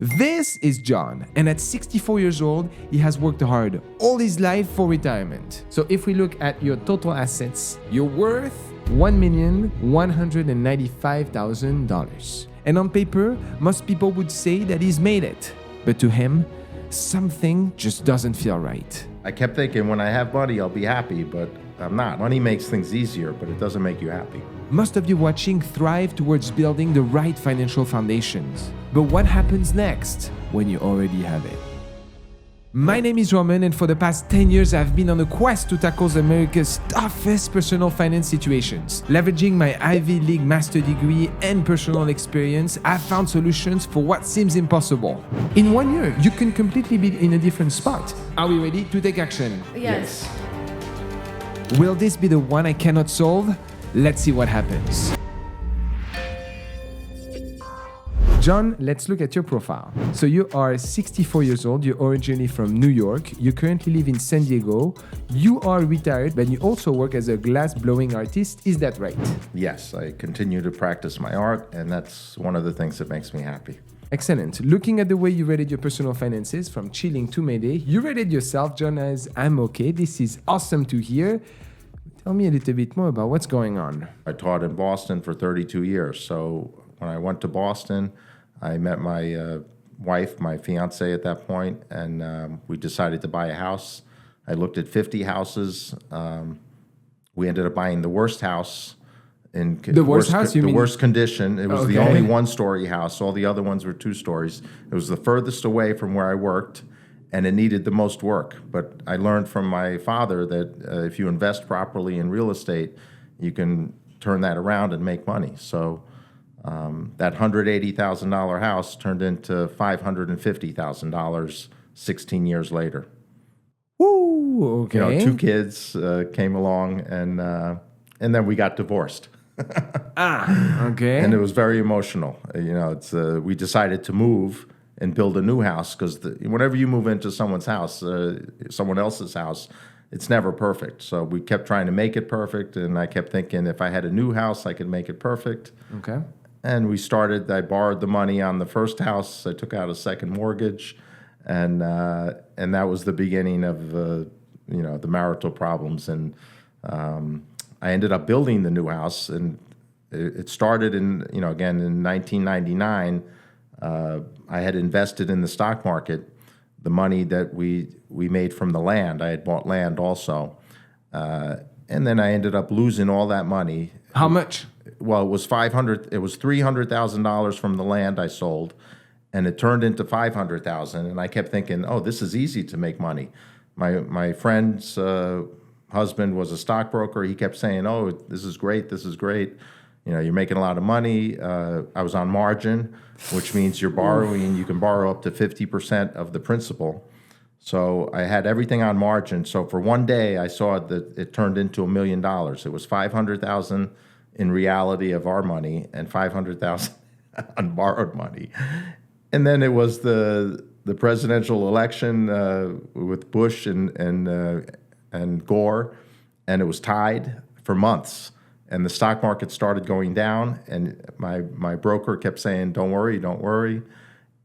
This is John, and at 64 years old, he has worked hard all his life for retirement. So if we look at your total assets, you're worth $1,195,000. And on paper, most people would say that he's made it. But to him, something just doesn't feel right. I kept thinking when I have money, I'll be happy, but I'm not. Money makes things easier, but it doesn't make you happy. Most of you watching thrive towards building the right financial foundations. But what happens next when you already have it? My name is Romain, and for the past 10 years, I've been on a quest to tackle America's toughest personal finance situations. Leveraging my Ivy League master degree and personal experience, I've found solutions for what seems impossible. In 1 year, you can completely be in a different spot. Are we ready to take action? Yes. Will this be the one I cannot solve? Let's see what happens. John, let's look at your profile. So you are 64 years old, you're originally from New York, you currently live in San Diego, you are retired, but you also work as a glass-blowing artist, is that right? Yes, I continue to practice my art, and that's one of the things that makes me happy. Excellent. Looking at the way you rated your personal finances, from chilling to Mayday, you rated yourself, John, as I'm okay. This is awesome to hear. Tell me a little bit more about what's going on. I taught in Boston for 32 years, so when I went to Boston, I met my wife, my fiance at that point, and we decided to buy a house. I looked at 50 houses. We ended up buying the worst house. The worst house, you mean? The worst condition. It was Okay. the only one-story house. All the other ones were 2 stories. It was the furthest away from where I worked, and it needed the most work. But I learned from my father that if you invest properly in real estate, you can turn that around and make money. So that $180,000 house turned into $550,000 16 years later. Ooh, okay. You know, 2 kids came along, and then we got divorced. Okay. And it was very emotional. You know, it's we decided to move and build a new house because whenever you move into someone's house, someone else's house, it's never perfect. So we kept trying to make it perfect, and I kept thinking if I had a new house, I could make it perfect. Okay. And I borrowed the money on the first house. I took out a second mortgage, and that was the beginning of the marital problems. And I ended up building the new house, and it started in 1999. I had invested in the stock market, the money that we made from the land. I had bought land also, and then I ended up losing all that money. How much? Well, it was $300,000 from the land I sold, and it turned into $500,000. And I kept thinking, oh, this is easy to make money. My friend's husband was a stockbroker. He kept saying, oh, this is great, this is great. You know, you're making a lot of money. I was on margin, which means you're borrowing. You can borrow up to 50% of the principal. So I had everything on margin. So for one day, I saw that it turned into $1 million. It was $500,000 in reality of our money and $500,000 on borrowed money. And then it was the presidential election with Bush and Gore, and it was tied for months. And the stock market started going down, and my broker kept saying, don't worry, don't worry.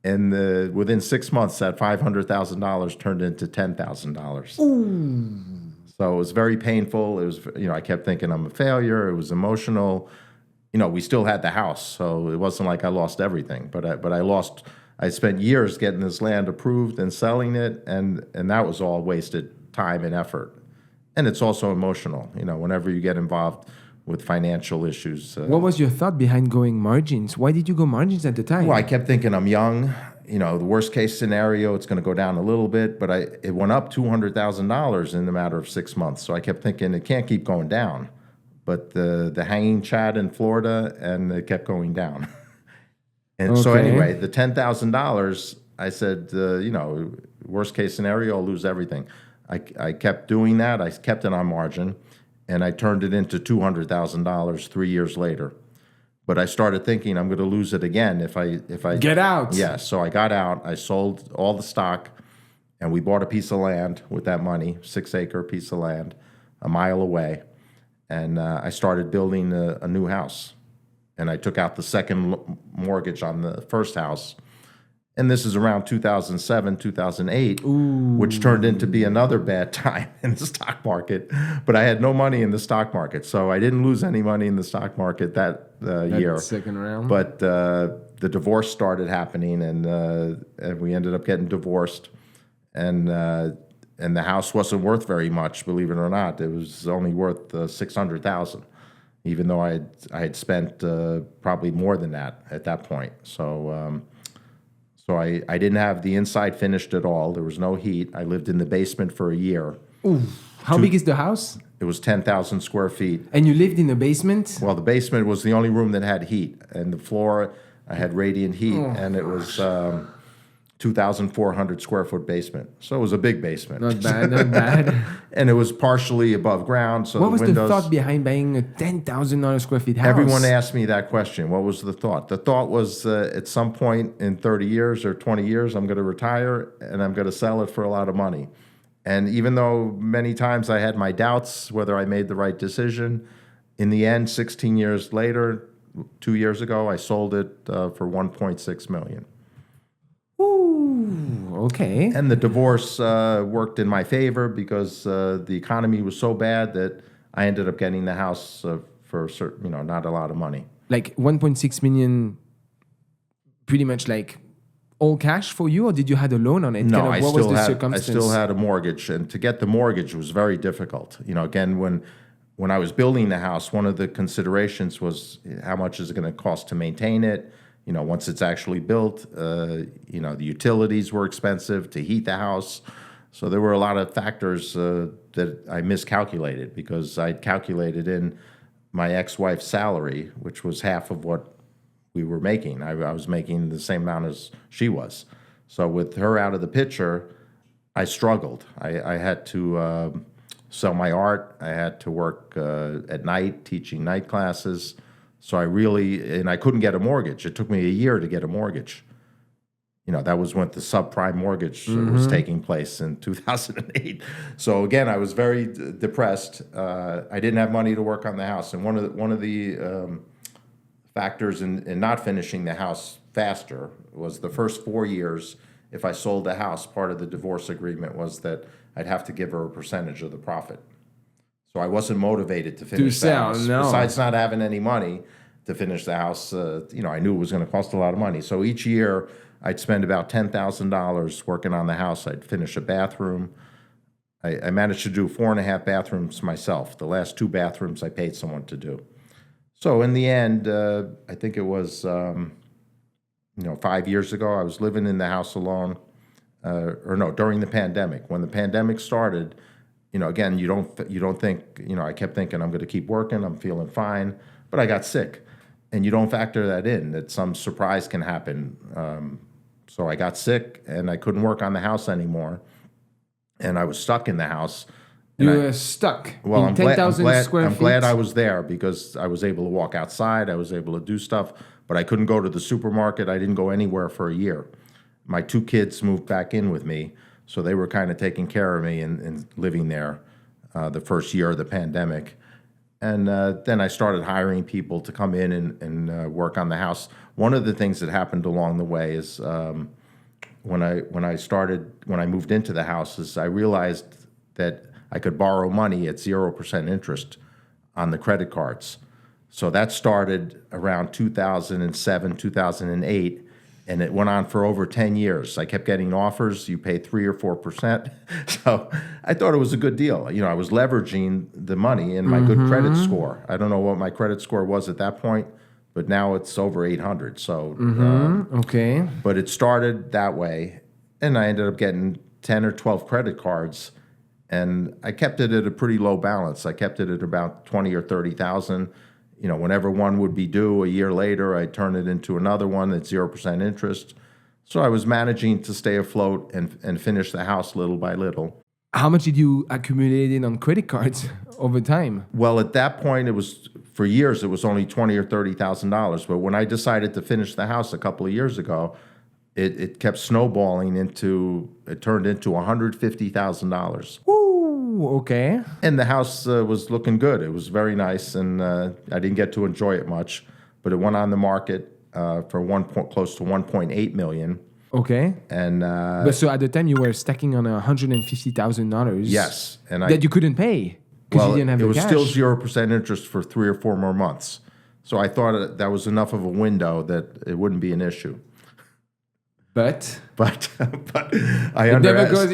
And within 6 months, that $500,000 turned into $10,000. So it was very painful. It was, I kept thinking I'm a failure. It was emotional. We still had the house, so it wasn't like I lost everything. But I spent years getting this land approved and selling it, and that was all wasted time and effort. And it's also emotional, whenever you get involved with financial issues. What was your thought behind going margins? Why did you go margins at the time? Well, I kept thinking I'm young. The worst case scenario, it's going to go down a little bit, but it went up $200,000 in the matter of 6 months. So I kept thinking it can't keep going down. But the hanging chad in Florida, and it kept going down. And so anyway, the $10,000, I said, worst case scenario, I'll lose everything. I kept doing that. I kept it on margin, and I turned it into $200,000 3 years later. But I started thinking I'm going to lose it again if I get out. Yeah, so I got out. I sold all the stock, and we bought a piece of land with that money, 6-acre piece of land, a mile away, and I started building a new house. And I took out the second mortgage on the first house, And this is around 2007, 2008, which turned into be another bad time in the stock market. But I had no money in the stock market, so I didn't lose any money in the stock market that year. Second round. But the divorce started happening, and we ended up getting divorced. And the house wasn't worth very much, believe it or not. It was only worth $600,000, even though I had spent probably more than that at that point. So I didn't have the inside finished at all. There was no heat. I lived in the basement for a year. Ooh. How big is the house? It was 10,000 square feet. And you lived in the basement? Well, the basement was the only room that had heat. And the floor, I had radiant heat. And it was 2,400 square foot basement. So it was a big basement. Not bad, not bad. And it was partially above ground. So what was windows, the thought behind buying a $10,000 square feet house? Everyone asked me that question. What was the thought? The thought was at some point in 30 years or 20 years, I'm going to retire and I'm going to sell it for a lot of money. And even though many times I had my doubts whether I made the right decision, in the end, 16 years later, 2 years ago, I sold it for $1.6 million. Ooh, okay. And the divorce worked in my favor because the economy was so bad that I ended up getting the house for certain, not a lot of money. Like 1.6 million, pretty much like all cash for you, or did you have a loan on it? No, what was the circumstance? I still had a mortgage, and to get the mortgage was very difficult. Again, when I was building the house, one of the considerations was how much is it going to cost to maintain it. Once it's actually built, the utilities were expensive to heat the house. So there were a lot of factors that I miscalculated because I'd calculated in my ex-wife's salary, which was half of what we were making. I was making the same amount as she was. So with her out of the picture, I struggled. I had to sell my art. I had to work at night, teaching night classes. So I couldn't get a mortgage. It took me a year to get a mortgage. That was when the subprime mortgage was taking place in 2008. So again, I was very depressed. I didn't have money to work on the house. And one of the factors in not finishing the house faster was the first 4 years, if I sold the house, part of the divorce agreement was that I'd have to give her a percentage of the profit. So I wasn't motivated to finish the house. No. Besides not having any money to finish the house, I knew it was going to cost a lot of money. So each year I'd spend about $10,000 working on the house. I'd finish a bathroom. I managed to do 4.5 bathrooms myself. The last 2 bathrooms I paid someone to do. So in the end, I think it was 5 years ago, I was living in the house alone. During the pandemic. When the pandemic started, again, you don't think, I kept thinking I'm going to keep working, I'm feeling fine, but I got sick. And you don't factor that in, that some surprise can happen. So I got sick and I couldn't work on the house anymore. And I was stuck in the house. You were stuck well, in 10,000 square feet? I'm glad I was there because I was able to walk outside, I was able to do stuff, but I couldn't go to the supermarket. I didn't go anywhere for a year. My 2 kids moved back in with me. So they were kind of taking care of me and living there the first year of the pandemic. And then I started hiring people to come in and work on the house. One of the things that happened along the way is when I moved into the house is I realized that I could borrow money at 0% interest on the credit cards. So that started around 2007, 2008. And it went on for over 10 years. I kept getting offers. You pay 3 or 4%. So I thought it was a good deal. I was leveraging the money in my good credit score. I don't know what my credit score was at that point, but now it's over 800. So, okay. But it started that way. And I ended up getting 10 or 12 credit cards. And I kept it at a pretty low balance. I kept it at about 20 or 30,000. Whenever one would be due a year later, I'd turn it into another one at 0% interest. So I was managing to stay afloat and finish the house little by little. How much did you accumulate on credit cards over time? Well, at that point, for years, it was only $20,000 or $30,000. But when I decided to finish the house a couple of years ago, it kept snowballing it turned into $150,000. Ooh, okay. And the house was looking good. It was very nice, and I didn't get to enjoy it much. But it went on the market for close to $1.8 million. Okay. And But so at the time you were stacking on $150,000. yes, and that you couldn't pay because you didn't have it the was cash. still 0% interest for 3 or 4 more months. So I thought that was enough of a window that it wouldn't be an issue. But it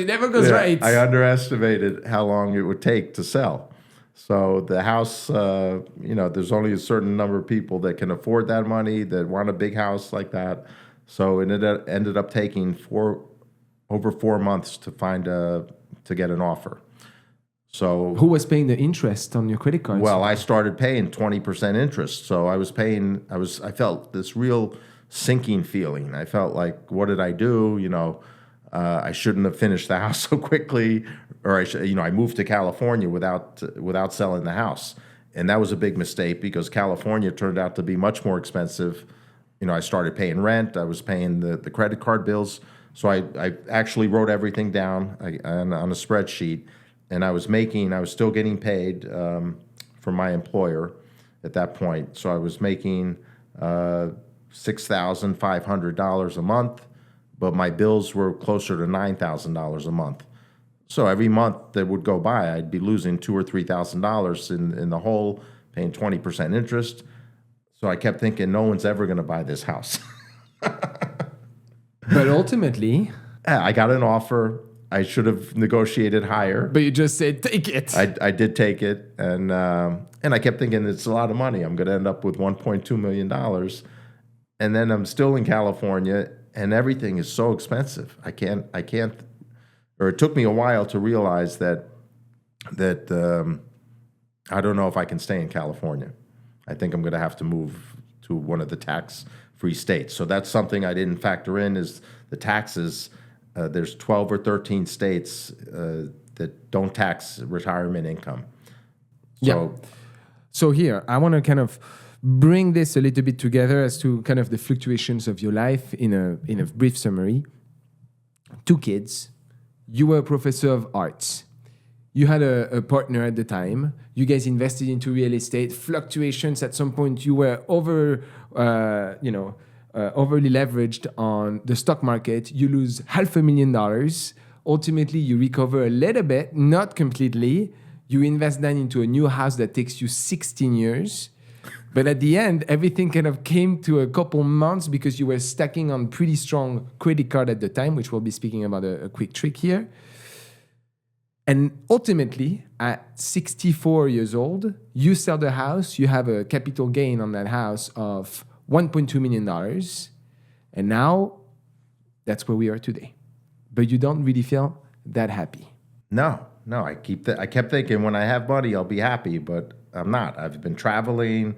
never goes right. I underestimated how long it would take to sell. So the house, there's only a certain number of people that can afford that money, that want a big house like that. So it ended up taking over 4 months to get an offer. So who was paying the interest on your credit cards? Well, I started paying 20% interest. So I felt this real sinking feeling. I felt like, what did I do? I shouldn't have finished the house so quickly, or I moved to California without selling the house. And that was a big mistake because California turned out to be much more expensive. I started paying rent. I was paying the credit card bills. So I actually wrote everything down on a spreadsheet, and I was still getting paid from my employer at that point. So I was making $6,500 a month, but my bills were closer to $9,000 a month. So every month that would go by, I'd be losing $2,000 or $3,000 in the hole, paying 20% interest. So I kept thinking, no one's ever going to buy this house. But ultimately, I got an offer. I should have negotiated higher. But you just said, take it. I did take it. And I kept thinking, it's a lot of money. I'm going to end up with $1.2 million. And then I'm still in California, and everything is so expensive. I can't, or it took me a while to realize that I don't know if I can stay in California. I think I'm going to have to move to one of the tax-free states. So that's something I didn't factor in, is the taxes. There's 12 or 13 states that don't tax retirement income. So here, I want to kind of bring this a little bit together as to kind of the fluctuations of your life in a brief summary. 2 kids. You were a professor of arts. You had a partner at the time. You guys invested into real estate. Fluctuations at some point. You were overly leveraged on the stock market. You lose $500,000. Ultimately, you recover a little bit, not completely. You invest then into a new house that takes you 16 years. But at the end, everything kind of came to a couple months because you were stacking on pretty strong credit card at the time, which we'll be speaking about a quick trick here. And ultimately, at 64 years old, you sell the house. You have a capital gain on that house of $1.2 million. And now, that's where we are today. But you don't really feel that happy. No. I kept thinking, when I have money, I'll be happy, but I'm not. I've been traveling.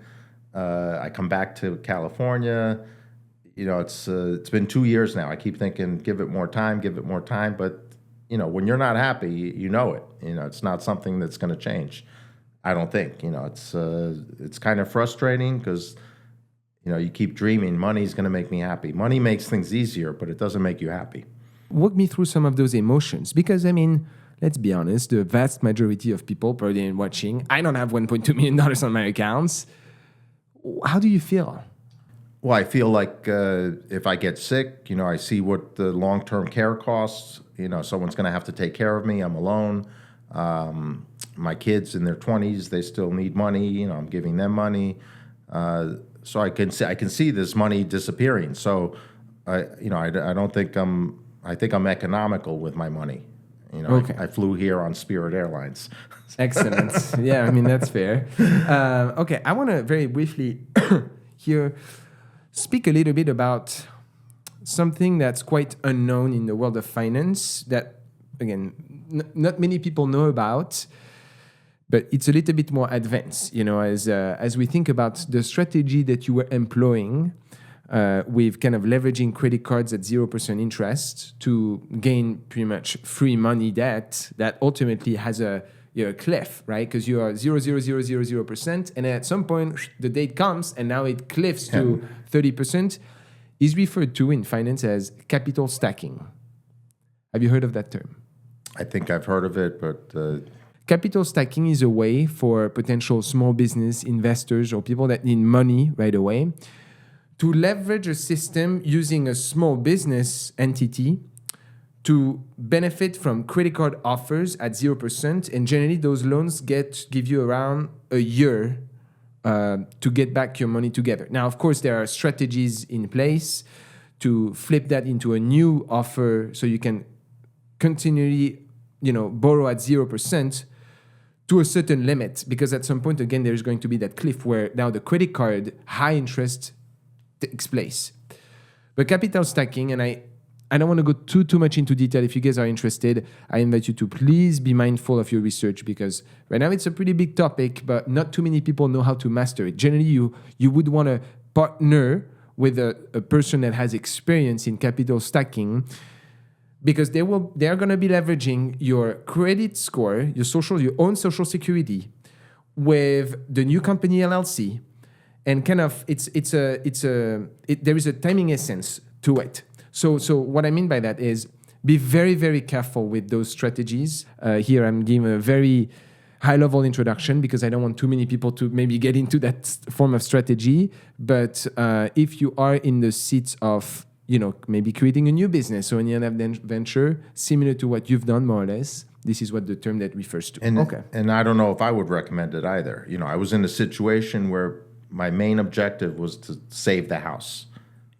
I come back to California. It's been 2 years now. I keep thinking, give it more time. But when you're not happy, you know it. It's not something that's going to change. I don't think. It's kind of frustrating because you keep dreaming money's going to make me happy. Money makes things easier, but it doesn't make you happy. Walk me through some of those emotions, because let's be honest, the vast majority of people probably watching, I don't have $1.2 million on my accounts. How do you feel? Well, I feel like if I get sick, I see what the long-term care costs. Someone's going to have to take care of me. I'm alone. My kids in their 20s, they still need money. I'm giving them money. So I can see this money disappearing. So I don't think I think I'm economical with my money. Okay. I flew here on Spirit Airlines. Excellent. Yeah, that's fair. Okay, I want to very briefly here speak a little bit about something that's quite unknown in the world of finance that, again, not many people know about, but it's a little bit more advanced. As we think about the strategy that you were employing with kind of leveraging credit cards at 0% interest to gain pretty much free money debt that ultimately has a cliff, right? Because you are 0.00000%, and at some point the date comes and now it cliffs to 30%, is referred to in finance as capital stacking. Have you heard of that term? I think I've heard of it, but... Capital stacking is a way for potential small business investors or people that need money right away to leverage a system using a small business entity to benefit from credit card offers at 0%. And generally, those loans give you around a year to get back your money together. Now, of course, there are strategies in place to flip that into a new offer so you can continually, borrow at 0% to a certain limit. Because at some point, again, there's going to be that cliff where now the credit card high interest takes place. But capital stacking, and I don't want to go too much into detail. If you guys are interested, I invite you to please be mindful of your research because right now it's a pretty big topic, but not too many people know how to master it. Generally, you would want to partner with a person that has experience in capital stacking because they are going to be leveraging your credit score, your own social security with the new company LLC, and kind of there is a timing essence to it. So what I mean by that is be very, very careful with those strategies. Here I'm giving a very high-level introduction because I don't want too many people to maybe get into that form of strategy. But if you are in the seats of, maybe creating a new business or any other venture similar to what you've done more or less, this is what the term that refers to. And I don't know if I would recommend it either. I was in a situation where my main objective was to save the house.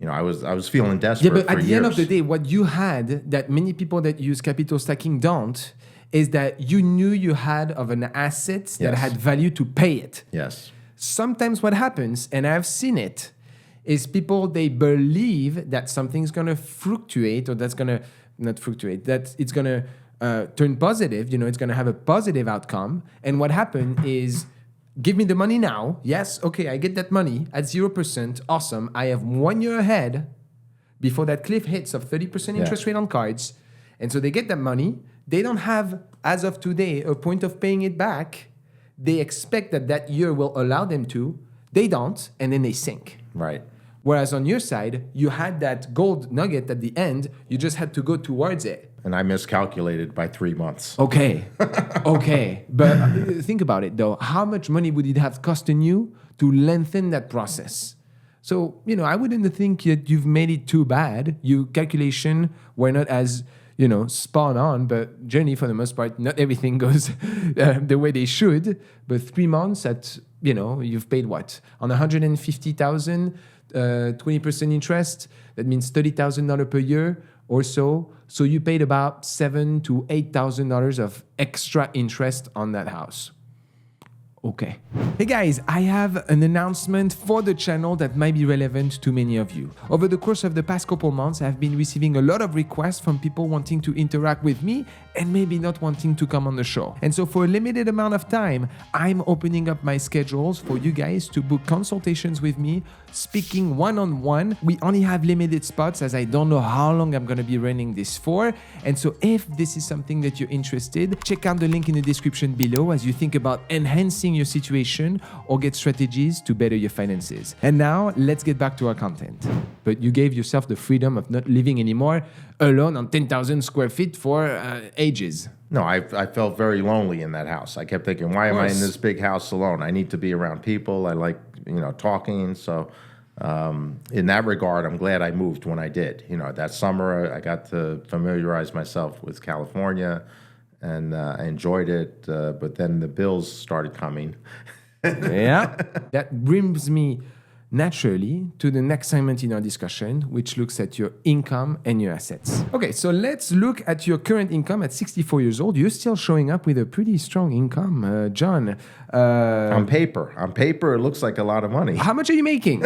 I was feeling desperate. Yeah, but at the end of the years. day, what you had that many people that use capital stacking don't is that you knew you had of an asset that had value to pay it. Yes. Sometimes what happens, and I've seen it, is people, they believe that something's going to fluctuate or that's going to, not fluctuate, that it's going to turn positive, it's going to have a positive outcome. And what happened is, give me the money now. Yes, okay, I get that money at 0%. Awesome. I have 1 year ahead before that cliff hits of 30% interest rate on cards. And so they get that money. They don't have, as of today, a point of paying it back. They expect that year will allow them to. They don't, and then they sink. Right. Whereas on your side, you had that gold nugget at the end. You just had to go towards it. And I miscalculated by 3 months. Okay. But think about it, though. How much money would it have costed you to lengthen that process? So, I wouldn't think that you've made it too bad. Your calculation were not as, spot on. But generally, for the most part, not everything goes the way they should. But 3 months at, you've paid what? On 150,000, 20% interest. That means $30,000 per year or so. So you paid about $7,000 to $8,000 of extra interest on that house. Okay. Hey guys, I have an announcement for the channel that might be relevant to many of you. Over the course of the past couple months, I've been receiving a lot of requests from people wanting to interact with me and maybe not wanting to come on the show. And so for a limited amount of time, I'm opening up my schedules for you guys to book consultations with me, speaking one-on-one. We only have limited spots as I don't know how long I'm going to be running this for. And so if this is something that you're interested, check out the link in the description below as you think about enhancing your situation or get strategies to better your finances. And now let's get back to our content. But you gave yourself the freedom of not living anymore alone on 10,000 square feet for ages. No, I felt very lonely in that house. I kept thinking, why am I in this big house alone? I need to be around people. I like, talking. So in that regard, I'm glad I moved when I did. That summer, I got to familiarize myself with California, and I enjoyed it. But then the bills started coming. Yeah. That brings me naturally to the next segment in our discussion, which looks at your income and your assets. Okay, so let's look at your current income at 64 years old. You're still showing up with a pretty strong income, John. On paper, it looks like a lot of money. How much are you making?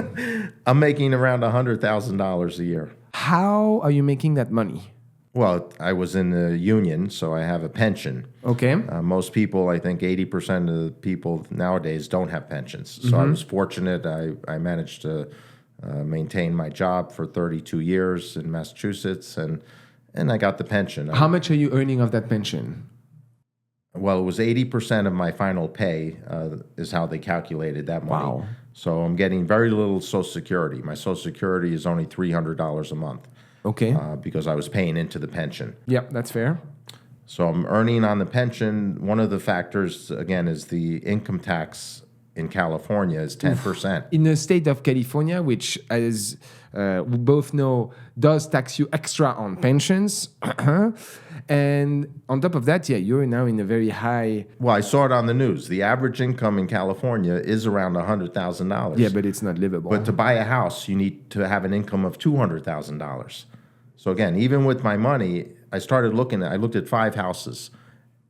I'm making around $100,000 a year. How are you making that money? Well, I was in the union, so I have a pension. Okay. Most people, I think 80% of the people nowadays don't have pensions. So I was fortunate. I managed to maintain my job for 32 years in Massachusetts, and I got the pension. How much are you earning of that pension? Well, it was 80% of my final pay is how they calculated that money. Wow. So I'm getting very little Social Security. My Social Security is only $300 a month. Okay. Because I was paying into the pension. Yep, that's fair. So I'm earning on the pension. One of the factors, again, is the income tax in California is 10%. In the state of California, which, as we both know, does tax you extra on pensions. And on top of that, you're now in a very high... Well, I saw it on the news. The average income in California is around $100,000. Yeah, but it's not livable. But to buy a house, you need to have an income of $200,000. So again, even with my money, I looked at 5 houses,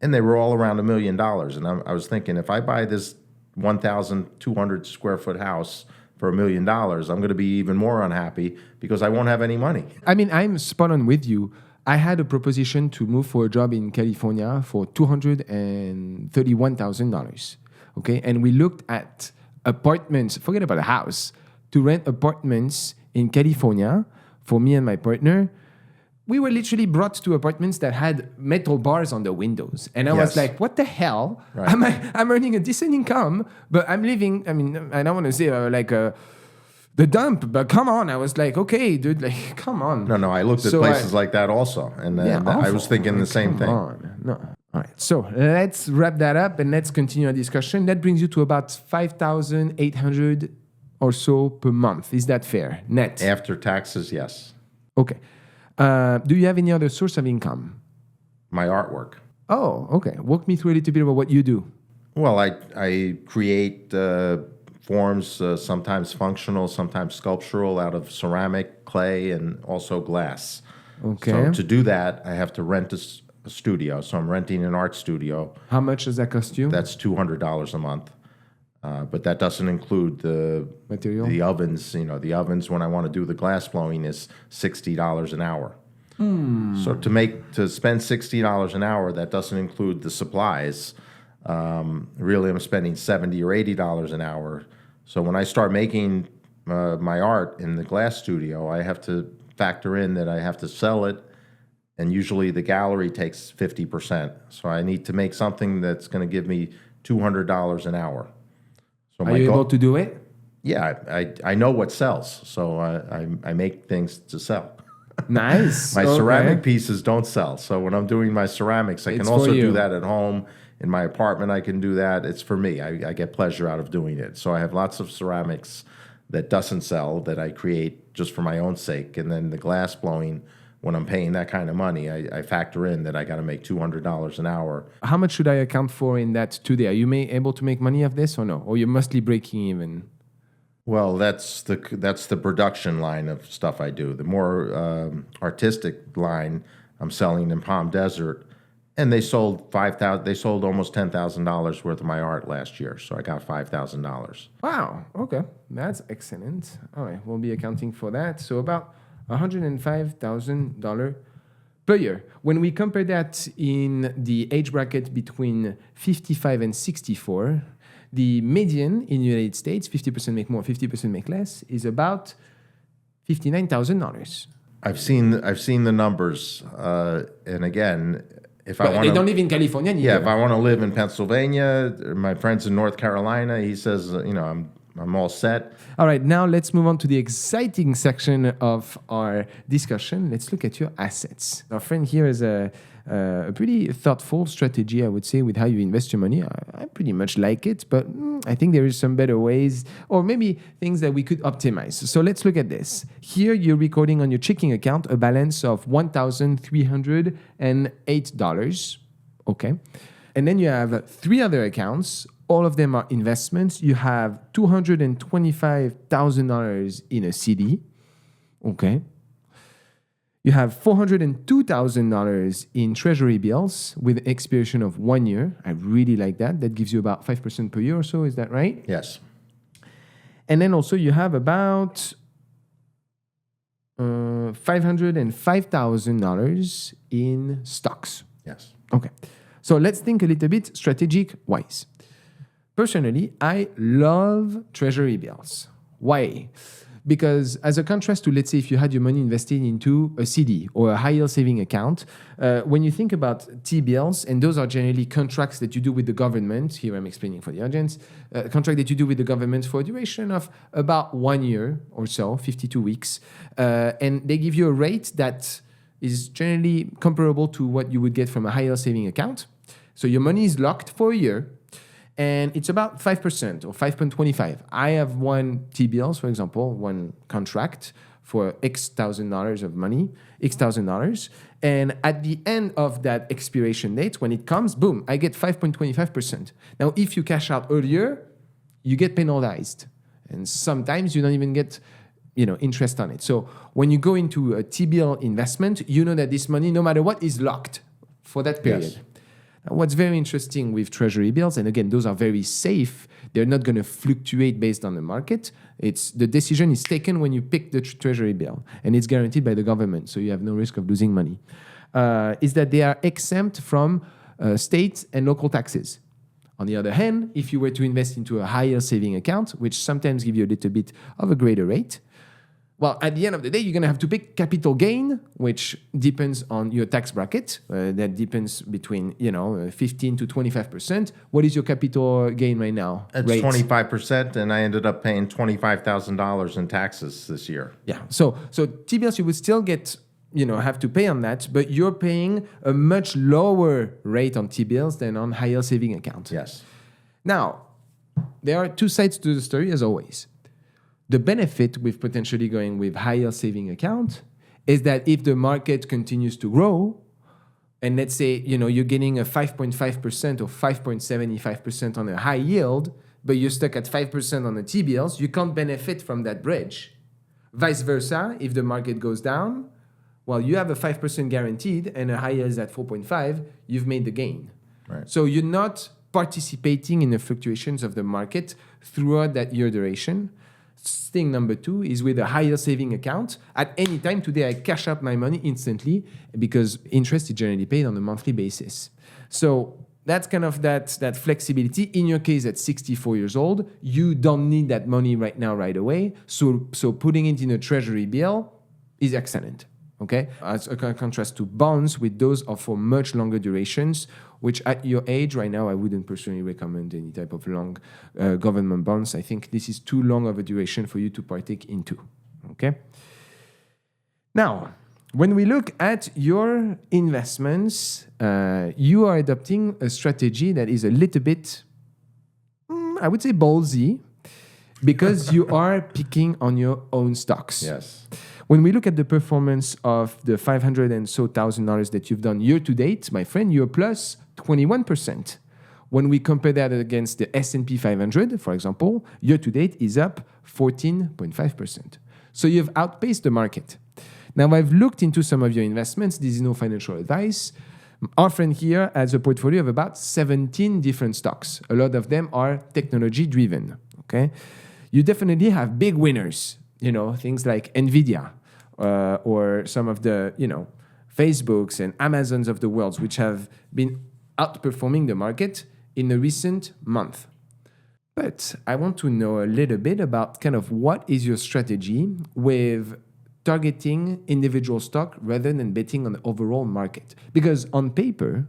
and they were all around $1 million. And I was thinking, if I buy this 1,200 square foot house for $1 million, I'm going to be even more unhappy because I won't have any money. I mean, I'm spot on with you. I had a proposition to move for a job in California for $231,000. Okay, and we looked at apartments. Forget about a house. To rent apartments in California for me and my partner. We were literally brought to apartments that had metal bars on the windows. And I was like, what the hell? Right. I'm earning a decent income, but I'm living, I mean, I don't want to say the dump, but come on. I was like, okay, dude, like, come on. No, I looked at places like that also. And I was thinking the same thing. No. All right, so let's wrap that up and let's continue our discussion. That brings you to about $5,800 or so per month. Is that fair? Net? After taxes, yes. Okay. Do you have any other source of income? My artwork. Oh, okay. Walk me through a little bit about what you do. Well, I create forms, sometimes functional, sometimes sculptural, out of ceramic, clay, and also glass. Okay. So to do that, I have to rent a studio. So I'm renting an art studio. How much does that cost you? That's $200 a month. But that doesn't include the material, the ovens. The ovens, when I want to do the glass blowing, is $60 an hour. So to spend $60 an hour, that doesn't include the supplies. Really, I'm spending $70 or $80 an hour. So when I start making my art in the glass studio, I have to factor in that I have to sell it, and usually the gallery takes 50%. So I need to make something that's going to give me $200 an hour. So are you able to do it? Yeah, I know what sells, so I make things to sell. Nice. My ceramic pieces don't sell, so when I'm doing my ceramics, I can also do that at home. In my apartment, I can do that. It's for me. I get pleasure out of doing it. So I have lots of ceramics that doesn't sell that I create just for my own sake. And then the glass blowing, when I'm paying that kind of money, I factor in that I got to make $200 an hour. How much should I account for in that today? Are you able to make money of this or no? Or you're mostly breaking even? Well, that's the production line of stuff I do. The more artistic line, I'm selling in Palm Desert, and they sold almost $10,000 worth of my art last year. So I got $5,000. Wow. Okay, that's excellent. All right, we'll be accounting for that. So about $105,000 per year. When we compare that in the age bracket between 55 and 64. The median in the United States, 50% make more, 50% make less, is about $59,000. I've seen the numbers, and again, if I want they don't live in California. Neither. Yeah, if I want to live in Pennsylvania, my friends in North Carolina, he says, I'm all set. All right, now let's move on to the exciting section of our discussion. Let's look at your assets. Our friend here has a pretty thoughtful strategy, I would say, with how you invest your money. I pretty much like it, but I think there is some better ways, or maybe things that we could optimize. So let's look at this. Here, you're recording on your checking account a balance of $1,308. Okay. And then you have 3 other accounts. All of them are investments. You have $225,000 in a CD. Okay. You have $402,000 in treasury bills with an expiration of 1 year. I really like that. That gives you about 5% per year or so. Is that right? Yes. And then also you have about $505,000 in stocks. Yes. Okay. So let's think a little bit strategic-wise. Personally, I love treasury bills. Why? Because as a contrast to, let's say, if you had your money invested into a CD or a high-yield saving account, when you think about T-bills, and those are generally contracts that you do with the government, here I'm explaining for the audience, contract that you do with the government for a duration of about 1 year or so, 52 weeks, and they give you a rate that is generally comparable to what you would get from a high-yield saving account. So your money is locked for a year, and it's about 5% or 5.25. I have one T-bills, for example, one contract for X thousand dollars of money, X thousand dollars. And at the end of that expiration date, when it comes, boom, I get 5.25%. Now, if you cash out earlier, you get penalized. And sometimes you don't even get interest on it. So when you go into a T-bill investment, you know that this money, no matter what, is locked for that period. Yes. Now, what's very interesting with treasury bills, and again, those are very safe. They're not going to fluctuate based on the market. The decision is taken when you pick the treasury bill, and it's guaranteed by the government, so you have no risk of losing money. Is that they are exempt from state and local taxes. On the other hand, if you were to invest into a higher saving account, which sometimes give you a little bit of a greater rate, well, at the end of the day, you're going to have to pick capital gain, which depends on your tax bracket. That depends between 15 to 25%. What is your capital gain right now? It's 25%, and I ended up paying $25,000 in taxes this year. Yeah. So T-bills, you would still get have to pay on that, but you're paying a much lower rate on T-bills than on higher saving account. Yes. Now, there are two sides to the story, as always. The benefit with potentially going with higher saving account is that if the market continues to grow, and let's say you're getting a 5.5% or 5.75% on a high yield, but you're stuck at 5% on the T-bills, you can't benefit from that bridge. Vice versa, if the market goes down, well, you have a 5% guaranteed and a high yield is at 4.5, you've made the gain. Right. So you're not participating in the fluctuations of the market throughout that year duration. Thing number two is with a higher saving account. At any time today, I cash out my money instantly because interest is generally paid on a monthly basis. So that's kind of that flexibility. In your case, at 64 years old, you don't need that money right now, right away. So putting it in a treasury bill is excellent. Okay, as a contrast to bonds, with those are for much longer durations, which at your age right now, I wouldn't personally recommend any type of long government bonds. I think this is too long of a duration for you to partake into. Okay. Now, when we look at your investments, you are adopting a strategy that is a little bit, I would say, ballsy, because you are picking on your own stocks. Yes. When we look at the performance of the $500,000 and so that you've done year to date, my friend, you're plus 21%. When we compare that against the S&P 500, for example, year to date is up 14.5%. So you've outpaced the market. Now, I've looked into some of your investments. This is no financial advice. Our friend here has a portfolio of about 17 different stocks. A lot of them are technology driven. Okay, you definitely have big winners. Things like NVIDIA or some of the, Facebooks and Amazons of the world, which have been outperforming the market in the recent month. But I want to know a little bit about kind of what is your strategy with targeting individual stock rather than betting on the overall market. Because on paper,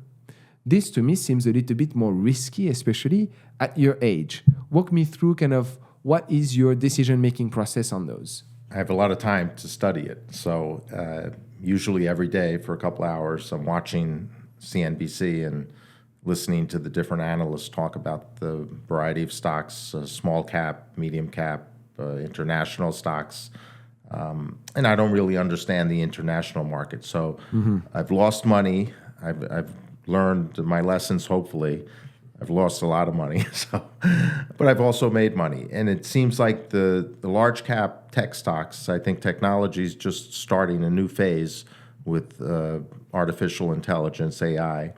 this to me seems a little bit more risky, especially at your age. Walk me through kind of what is your decision-making process on those? I have a lot of time to study it. So usually every day for a couple hours, I'm watching CNBC and listening to the different analysts talk about the variety of stocks, small cap, medium cap, international stocks. And I don't really understand the international market. So I've lost money. I've learned my lessons, hopefully. I've lost a lot of money, but I've also made money. And it seems like the large cap tech stocks, I think technology is just starting a new phase with artificial intelligence, AI.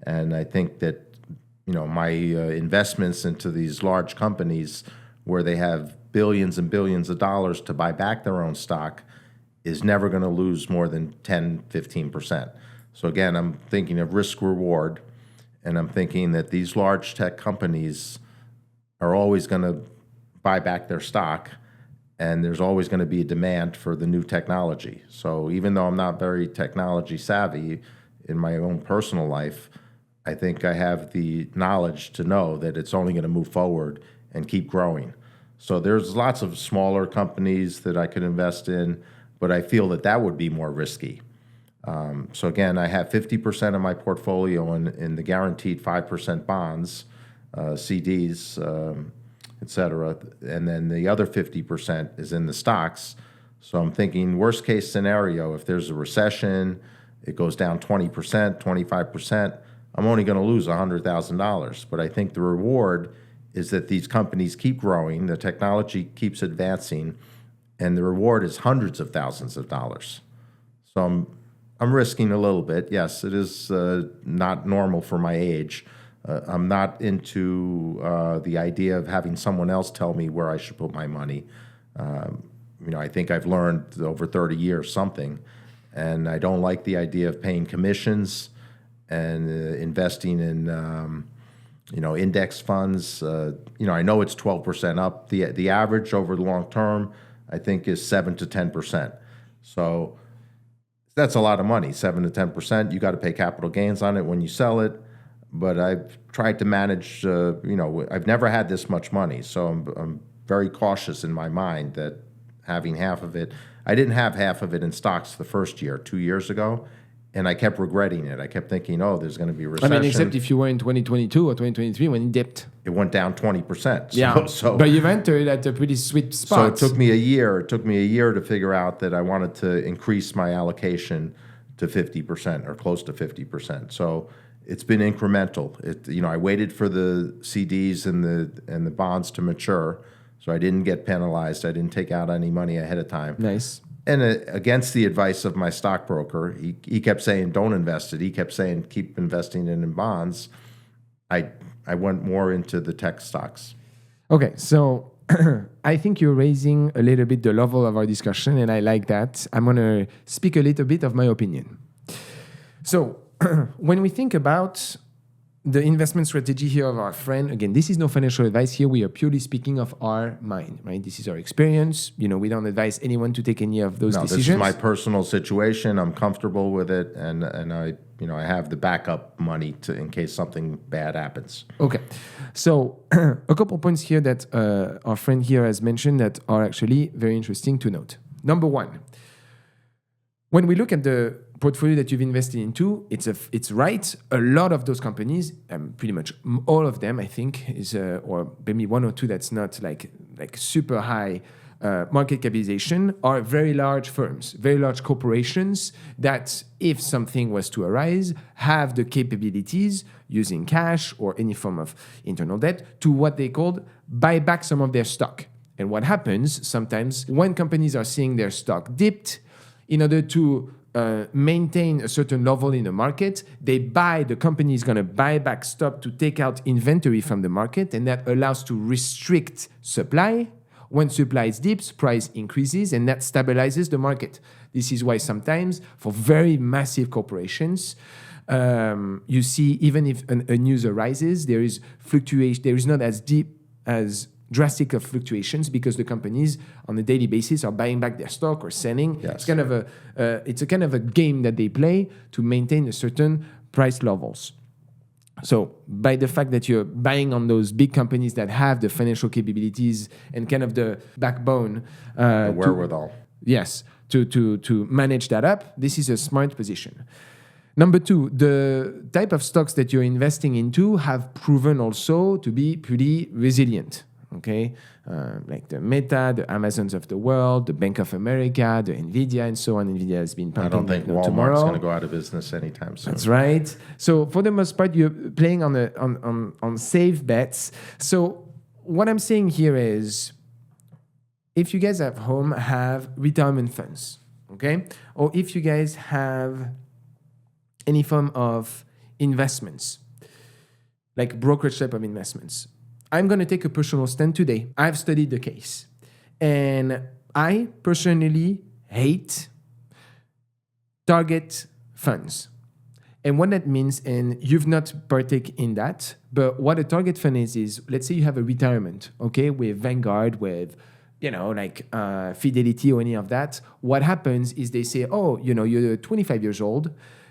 And I think that, my investments into these large companies where they have billions and billions of dollars to buy back their own stock is never going to lose more than 10, 15%. So again, I'm thinking of risk reward. And I'm thinking that these large tech companies are always going to buy back their stock, and there's always going to be a demand for the new technology. So even though I'm not very technology savvy in my own personal life, I think I have the knowledge to know that it's only going to move forward and keep growing. So there's lots of smaller companies that I could invest in, but I feel that would be more risky. So again, I have 50% of my portfolio in the guaranteed 5% bonds. CDs, et cetera. And then the other 50% is in the stocks. So I'm thinking worst case scenario, if there's a recession, it goes down 20%, 25%, I'm only going to lose $100,000. But I think the reward is that these companies keep growing, the technology keeps advancing, and the reward is hundreds of thousands of dollars. So I'm risking a little bit. Yes, it is not normal for my age. I'm not into the idea of having someone else tell me where I should put my money. I think I've learned over 30 years something, and I don't like the idea of paying commissions and investing in index funds. I know it's 12% up. The average over the long term, I think, is 7 to 10%. So that's a lot of money, 7 to 10%. You got to pay capital gains on it when you sell it. But I've tried to manage. I've never had this much money, so I'm very cautious in my mind that having half of it. I didn't have half of it in stocks the first year, 2 years ago. And I kept regretting it. I kept thinking, there's going to be a recession. Except if you were in 2022 or 2023 when it dipped. It went down 20%. But you've entered at a pretty sweet spot. So it took me a year. It took me a year to figure out that I wanted to increase my allocation to 50% or close to 50%. So it's been incremental. I waited for the CDs and the bonds to mature, so I didn't get penalized. I didn't take out any money ahead of time. Nice. And against the advice of my stockbroker, he kept saying, don't invest it. He kept saying, keep investing it in bonds. I went more into the tech stocks. Okay, so I think you're raising a little bit the level of our discussion, and I like that. I'm going to speak a little bit of my opinion. So when we think about the investment strategy here of our friend, again, this is no financial advice here. We are purely speaking of our mind, right? This is our experience. We don't advise anyone to take any of those decisions. This is my personal situation. I'm comfortable with it, and I have the backup money in case something bad happens. Okay, so a couple points here that our friend here has mentioned that are actually very interesting to note. Number one, when we look at the portfolio that you've invested into, it's right. A lot of those companies, pretty much all of them, I think, is or maybe one or two that's not like super high market capitalization, are very large firms, very large corporations that, if something was to arise, have the capabilities using cash or any form of internal debt to what they called buy back some of their stock. And what happens sometimes when companies are seeing their stock dipped, in order to maintain a certain level in the market, the company is going to buy back stock to take out inventory from the market, and that allows to restrict supply. When supply dips, price increases, and that stabilizes the market. This is why sometimes for very massive corporations, you see even if a news arises, there is fluctuation. There is not as deep as drastic of fluctuations because the companies on a daily basis are buying back their stock or selling. Yes. It's a kind of a game that they play to maintain a certain price levels. So by the fact that you're buying on those big companies that have the financial capabilities and kind of the backbone, the wherewithal. To manage that up, this is a smart position. Number two, the type of stocks that you're investing into have proven also to be pretty resilient. Okay, like the Meta, the Amazons of the world, the Bank of America, the Nvidia, and so on. Nvidia has been pumping. I don't think Walmart's going to go out of business anytime soon. That's right. So for the most part, you're playing on safe bets. So what I'm saying here is, if you guys at home have retirement funds, okay, or if you guys have any form of investments, like brokerage type of investments, I'm going to take a personal stand today. I've studied the case. And I personally hate target funds. And what that means, and you've not partake in that, but what a target fund is let's say you have a retirement, okay, with Vanguard, with, Fidelity or any of that. What happens is they say, you're 25 years old.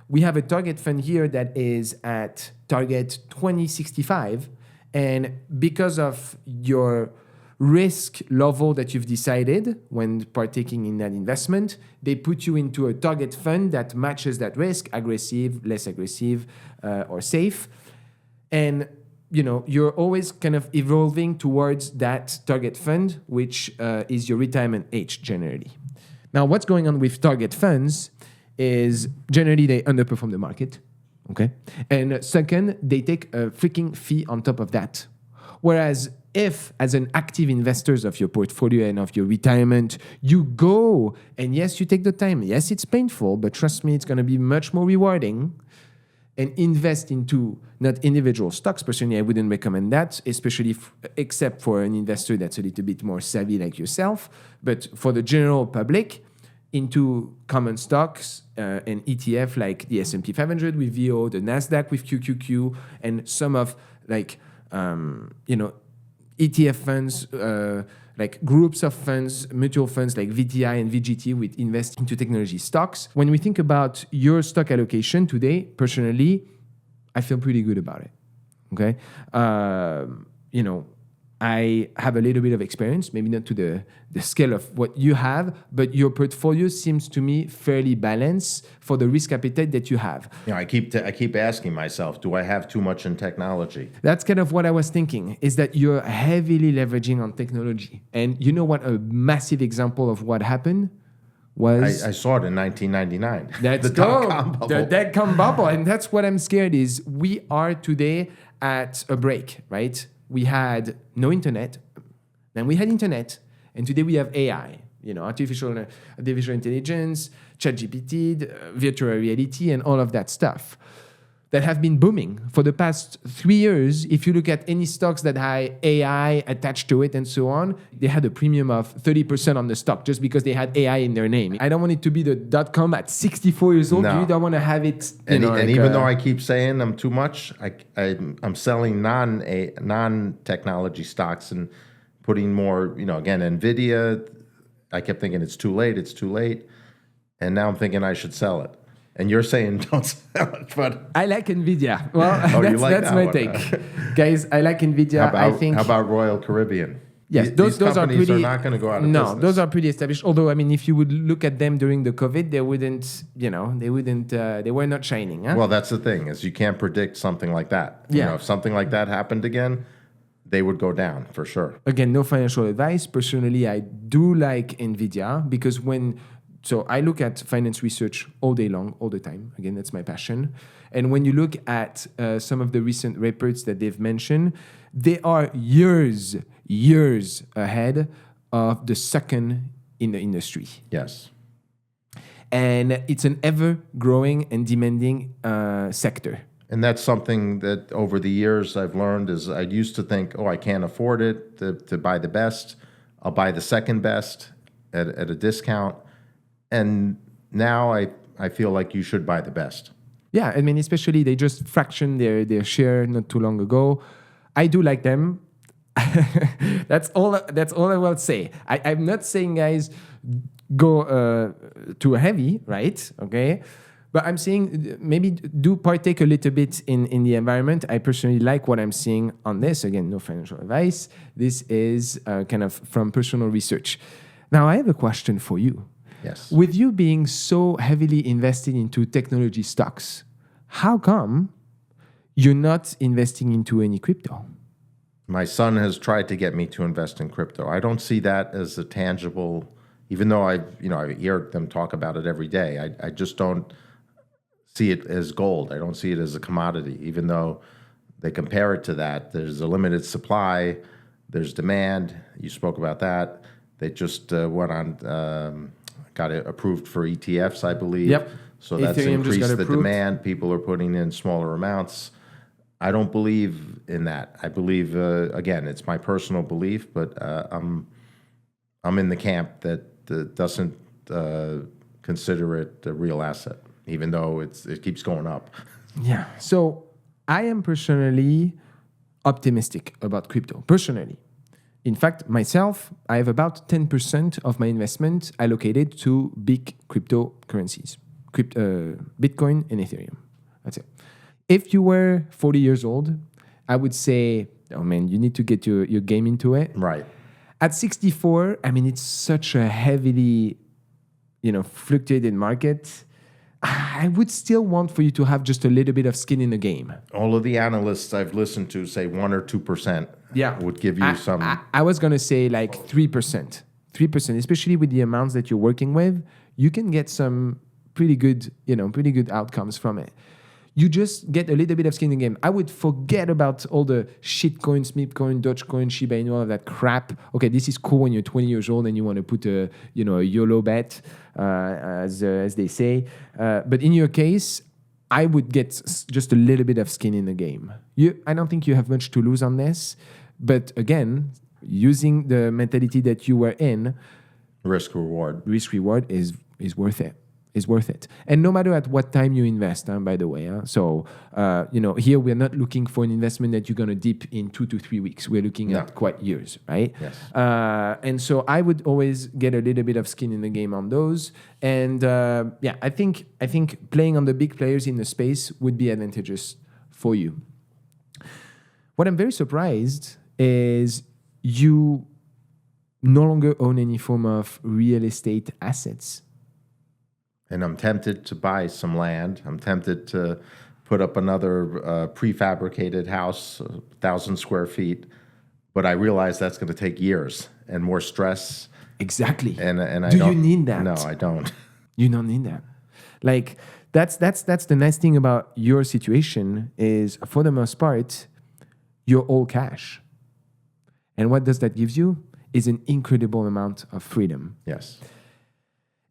We have a target fund here that is at target 2065. And because of your risk level that you've decided when partaking in that investment, they put you into a target fund that matches that risk, aggressive, less aggressive, or safe. And you're always kind of evolving towards that target fund, which is your retirement age generally. Now, what's going on with target funds is generally they underperform the market, okay? And second, they take a freaking fee on top of that. Whereas if, as an active investors of your portfolio and of your retirement, you go and yes, you take the time. Yes, it's painful, but trust me, it's going to be much more rewarding. And invest into not individual stocks. Personally, I wouldn't recommend that, especially except for an investor that's a little bit more savvy like yourself. But for the general public, into common stocks and ETF like the S&P 500 with VO, the Nasdaq with QQQ, and some of ETF funds, like groups of funds, mutual funds like VTI and VGT with invest into technology stocks. When we think about your stock allocation today, personally, I feel pretty good about it. Okay. I have a little bit of experience, maybe not to the scale of what you have, but your portfolio seems to me fairly balanced for the risk appetite that you have. I keep asking myself, do I have too much in technology? That's kind of what I was thinking, is that you're heavily leveraging on technology. And you know what a massive example of what happened was? I saw it in 1999. Let's go. The dot-com bubble. And that's what I'm scared is we are today at a break, right? We had no internet, then we had internet, and today we have AI, artificial intelligence, ChatGPT, virtual reality, and all of that stuff that have been booming for the past 3 years. If you look at any stocks that had AI attached to it and so on, they had a premium of 30% on the stock just because they had AI in their name. I don't want it to be the .com at 64 years old. No. You don't want to have it. And even though I keep saying I'm too much, I'm selling non-technology stocks and putting more, again, NVIDIA. I kept thinking it's too late. And now I'm thinking I should sell it. And you're saying don't sell it, but I like NVIDIA. Well, that's my take, guys. I like NVIDIA. How about Royal Caribbean? Yes, those are pretty. Are not going to go out of business. No, those are pretty established. Although, if you would look at them during the COVID, they were not shining. Huh? Well, that's the thing is you can't predict something like that. Yeah. If something like that happened again, they would go down for sure. Again, no financial advice. Personally, I do like NVIDIA because So I look at finance research all day long, all the time. Again, that's my passion. And when you look at some of the recent reports that they've mentioned, they are years ahead of the second in the industry. Yes. And it's an ever-growing and demanding sector. And that's something that over the years I've learned is I used to think, I can't afford it to buy the best. I'll buy the second best at a discount. And now I feel like you should buy the best. Yeah, especially they just fractioned their share not too long ago. I do like them. That's all I will say. I'm not saying, guys, go too heavy, right? Okay. But I'm saying maybe do partake a little bit in the environment. I personally like what I'm seeing on this. Again, no financial advice. This is kind of from personal research. Now, I have a question for you. Yes. With you being so heavily invested into technology stocks, how come you're not investing into any crypto? My son has tried to get me to invest in crypto. I don't see that as a tangible, even though I hear them talk about it every day. I just don't see it as gold. I don't see it as a commodity, even though they compare it to that. There's a limited supply. There's demand. You spoke about that. They just went on... got it approved for ETFs, I believe. Yep. So that's Ethereum increased the demand. People are putting in smaller amounts. I don't believe in that. I believe, again, it's my personal belief, but I'm in the camp that doesn't consider it a real asset, even though it keeps going up. Yeah. So I am personally optimistic about crypto, personally. In fact, myself, I have about 10% of my investment allocated to big cryptocurrencies, Bitcoin and Ethereum. That's it. If you were 40 years old, I would say, oh man, you need to get your game into it. Right. At 64, it's such a heavily, fluctuated market. I would still want for you to have just a little bit of skin in the game. All of the analysts I've listened to say 1 or 2% would give you some. I was going to say like 3%. 3%, especially with the amounts that you're working with, you can get some pretty good outcomes from it. You just get a little bit of skin in the game. I would forget about all the shit coins, Meepcoin, Dogecoin, Shiba Inu, all of that crap. Okay, this is cool when you're 20 years old and you want to put a YOLO bet, as they say. But in your case, I would get just a little bit of skin in the game. I don't think you have much to lose on this. But again, using the mentality that you were in, risk reward is worth it. Is worth it. And no matter at what time you invest, by the way. So, here we're not looking for an investment that you're going to dip in 2 to 3 weeks. We're looking at quite years, right? Yes. And so I would always get a little bit of skin in the game on those. And I think playing on the big players in the space would be advantageous for you. What I'm very surprised is you no longer own any form of real estate assets. And I'm tempted to buy some land. I'm tempted to put up another prefabricated house, 1,000 square feet. But I realize that's going to take years and more stress. Exactly. And Do you need that? No, I don't. You don't need that. Like that's the nice thing about your situation is, for the most part, you're all cash. And what does that give you is an incredible amount of freedom. Yes.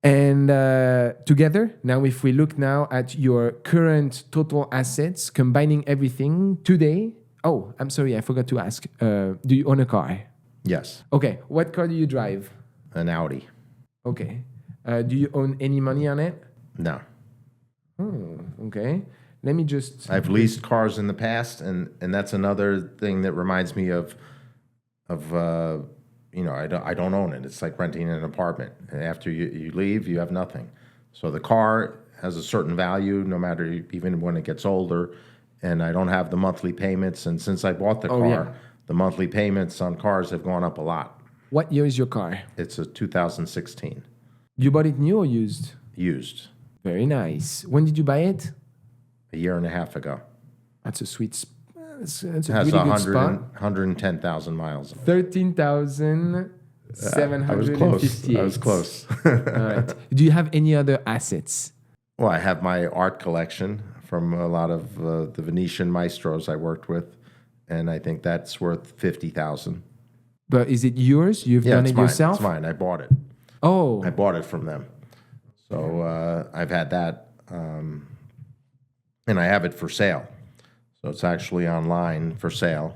And together, now if we look now at your current total assets, combining everything today. Oh, I'm sorry, I forgot to ask. Do you own a car? Yes. Okay. What car do you drive? An Audi. Okay. Do you own any money on it? No. Okay. Let me just... I've leased cars in the past, and that's another thing that reminds me of I don't own it. It's like renting an apartment. And after you leave, you have nothing. So the car has a certain value, no matter, even when it gets older. And I don't have the monthly payments. And since I bought the car, the monthly payments on cars have gone up a lot. What year is your car? It's a 2016. You bought it new or used? Used. Very nice. When did you buy it? A year and a half ago. That's a sweet spot. It's a It has really good spot. 110,000 miles. 13,758. I was close. All right. Do you have any other assets? Well, I have my art collection from a lot of the Venetian maestros I worked with, and I think that's worth 50,000. But is it yours? You've done it yourself? It's mine. I bought it. Oh. I bought it from them. So I've had that, and I have it for sale. So it's actually online for sale.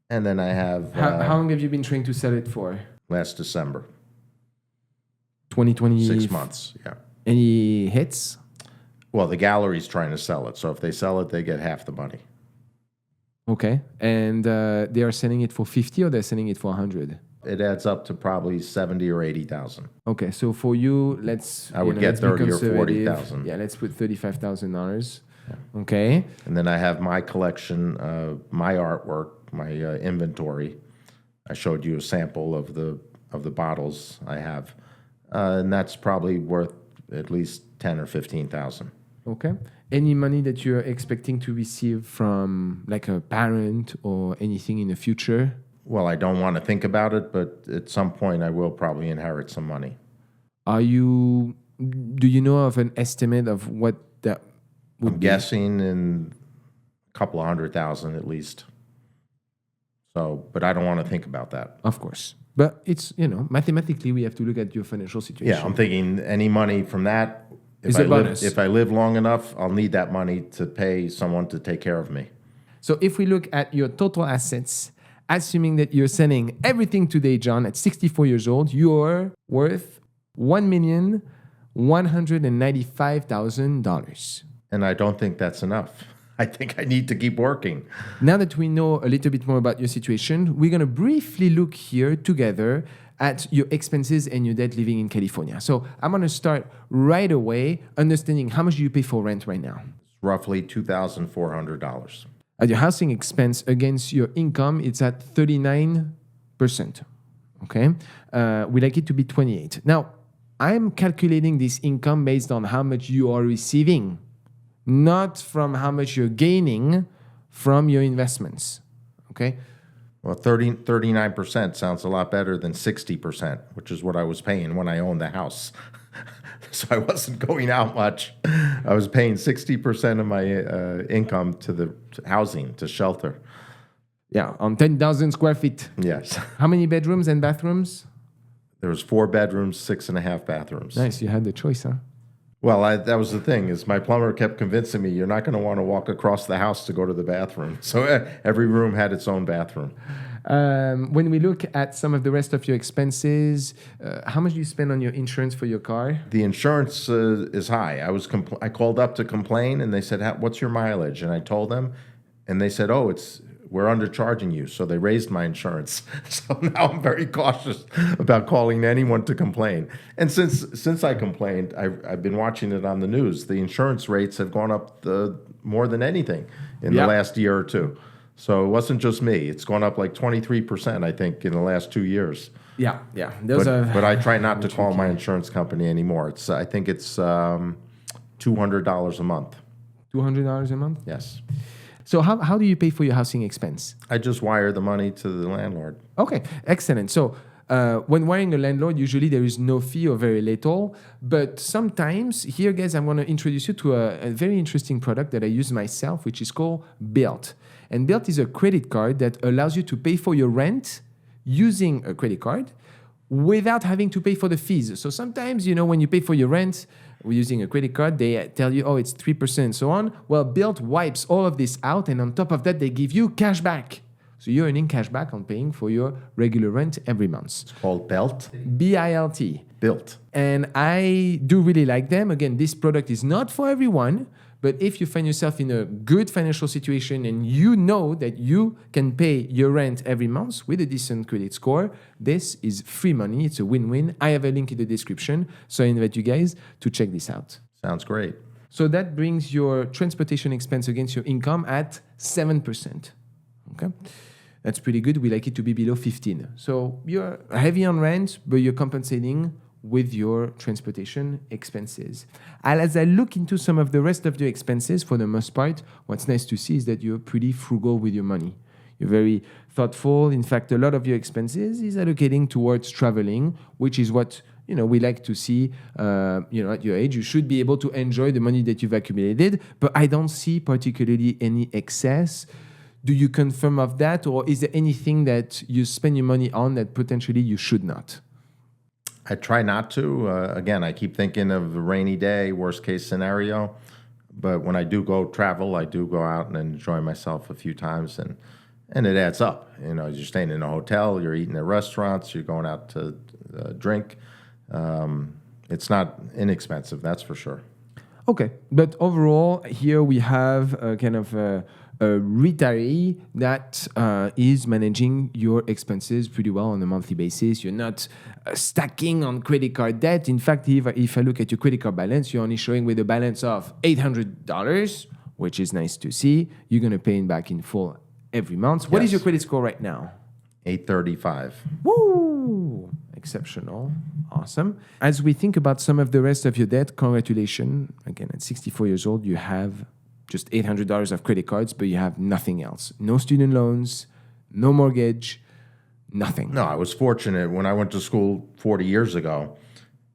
And then I have... How long have you been trying to sell it for? Last December. 2020? 6 months, yeah. Any hits? Well, the gallery's trying to sell it. So if they sell it, they get half the money. Okay. And they are selling it for 50 or they're selling it for 100? It adds up to probably 70 or 80,000. Okay. So for you, I would get 30 or 40,000. Yeah, let's put $35,000. Okay. And then I have my collection, my artwork, my inventory. I showed you a sample of the bottles I have, and that's probably worth at least 10 or 15,000. Okay. Any money that you're expecting to receive from like a parent or anything in the future? Well, I don't want to think about it, but at some point I will probably inherit some money. Do you know of an estimate of what that? I'm guessing in a couple of 100,000 at least. So, but I don't want to think about that. Of course. But it's, mathematically we have to look at your financial situation. Yeah, I'm thinking any money from that, if I live long enough, I'll need that money to pay someone to take care of me. So if we look at your total assets, assuming that you're selling everything today, John, at 64 years old, you're worth $1,195,000. And I don't think that's enough. I think I need to keep working. Now that we know a little bit more about your situation, we're going to briefly look here together at your expenses and your debt living in California. So I'm going to start right away understanding how much do you pay for rent right now? Roughly $2,400. Your housing expense against your income, it's at 39%. Okay? We like it to be 28%. Now, I'm calculating this income based on how much you are receiving, not from how much you're gaining from your investments. Okay? Well, 39% sounds a lot better than 60%, which is what I was paying when I owned the house. So I wasn't going out much. I was paying 60% of my income to the housing, to shelter. Yeah, on 10,000 square feet. Yes. How many bedrooms and bathrooms? There was 4 bedrooms, 6.5 bathrooms. Nice, you had the choice, huh? Well, that was the thing, is my plumber kept convincing me, you're not going to want to walk across the house to go to the bathroom. So every room had its own bathroom. When we look at some of the rest of your expenses, how much do you spend on your insurance for your car? The insurance is high. I called up to complain, and they said, what's your mileage? And I told them, and they said, we're undercharging you. So they raised my insurance. So now I'm very cautious about calling anyone to complain. And since I complained, I've been watching it on the news. The insurance rates have gone up more than anything in the last year or two. So it wasn't just me. It's gone up like 23%, I think, in the last 2 years. Yeah. But I try not to call my insurance company anymore. I think it's $200 a month. $200 a month? Yes. So how do you pay for your housing expense? I just wire the money to the landlord. Okay, excellent. So when wiring a landlord, usually there is no fee or very little. But sometimes, here, guys, I'm going to introduce you to a very interesting product that I use myself, which is called Bilt. And Bilt is a credit card that allows you to pay for your rent using a credit card without having to pay for the fees. So sometimes, when you pay for your rent using a credit card, they tell you, it's 3% and so on. Well, Bilt wipes all of this out, and on top of that, they give you cash back. So you're earning cash back on paying for your regular rent every month. It's called Bilt? B-I-L-T. Bilt. And I do really like them. Again, this product is not for everyone, but if you find yourself in a good financial situation and you know that you can pay your rent every month with a decent credit score, this is free money. It's a win-win. I have a link in the description, so I invite you guys to check this out. Sounds great. So that brings your transportation expense against your income at 7%. Okay? That's pretty good. We like it to be below 15. So you're heavy on rent, but you're compensating with your transportation expenses. As I look into some of the rest of the expenses, for the most part, what's nice to see is that you're pretty frugal with your money. You're very thoughtful. In fact, a lot of your expenses is allocating towards traveling, which is what we like to see. At your age, you should be able to enjoy the money that you've accumulated. But I don't see particularly any excess. Do you confirm of that, or is there anything that you spend your money on that potentially you should not? I try not to. Again, I keep thinking of a rainy day, worst case scenario. But when I do go travel, I do go out and enjoy myself a few times, and it adds up. You're staying in a hotel, you're eating at restaurants, you're going out to drink. It's not inexpensive, that's for sure. Okay, but overall, here we have a kind of a retiree that is managing your expenses pretty well on a monthly basis. You're not stacking on credit card debt. In fact, if I look at your credit card balance, you're only showing with a balance of $800, which is nice to see. You're going to pay it back in full every month. What is your credit score right now? 835. Woo! Exceptional. Awesome. As we think about some of the rest of your debt, congratulations. Again, at 64 years old, you have just $800 of credit cards, but you have nothing else. No student loans, no mortgage, nothing. No, I was fortunate. When I went to school 40 years ago,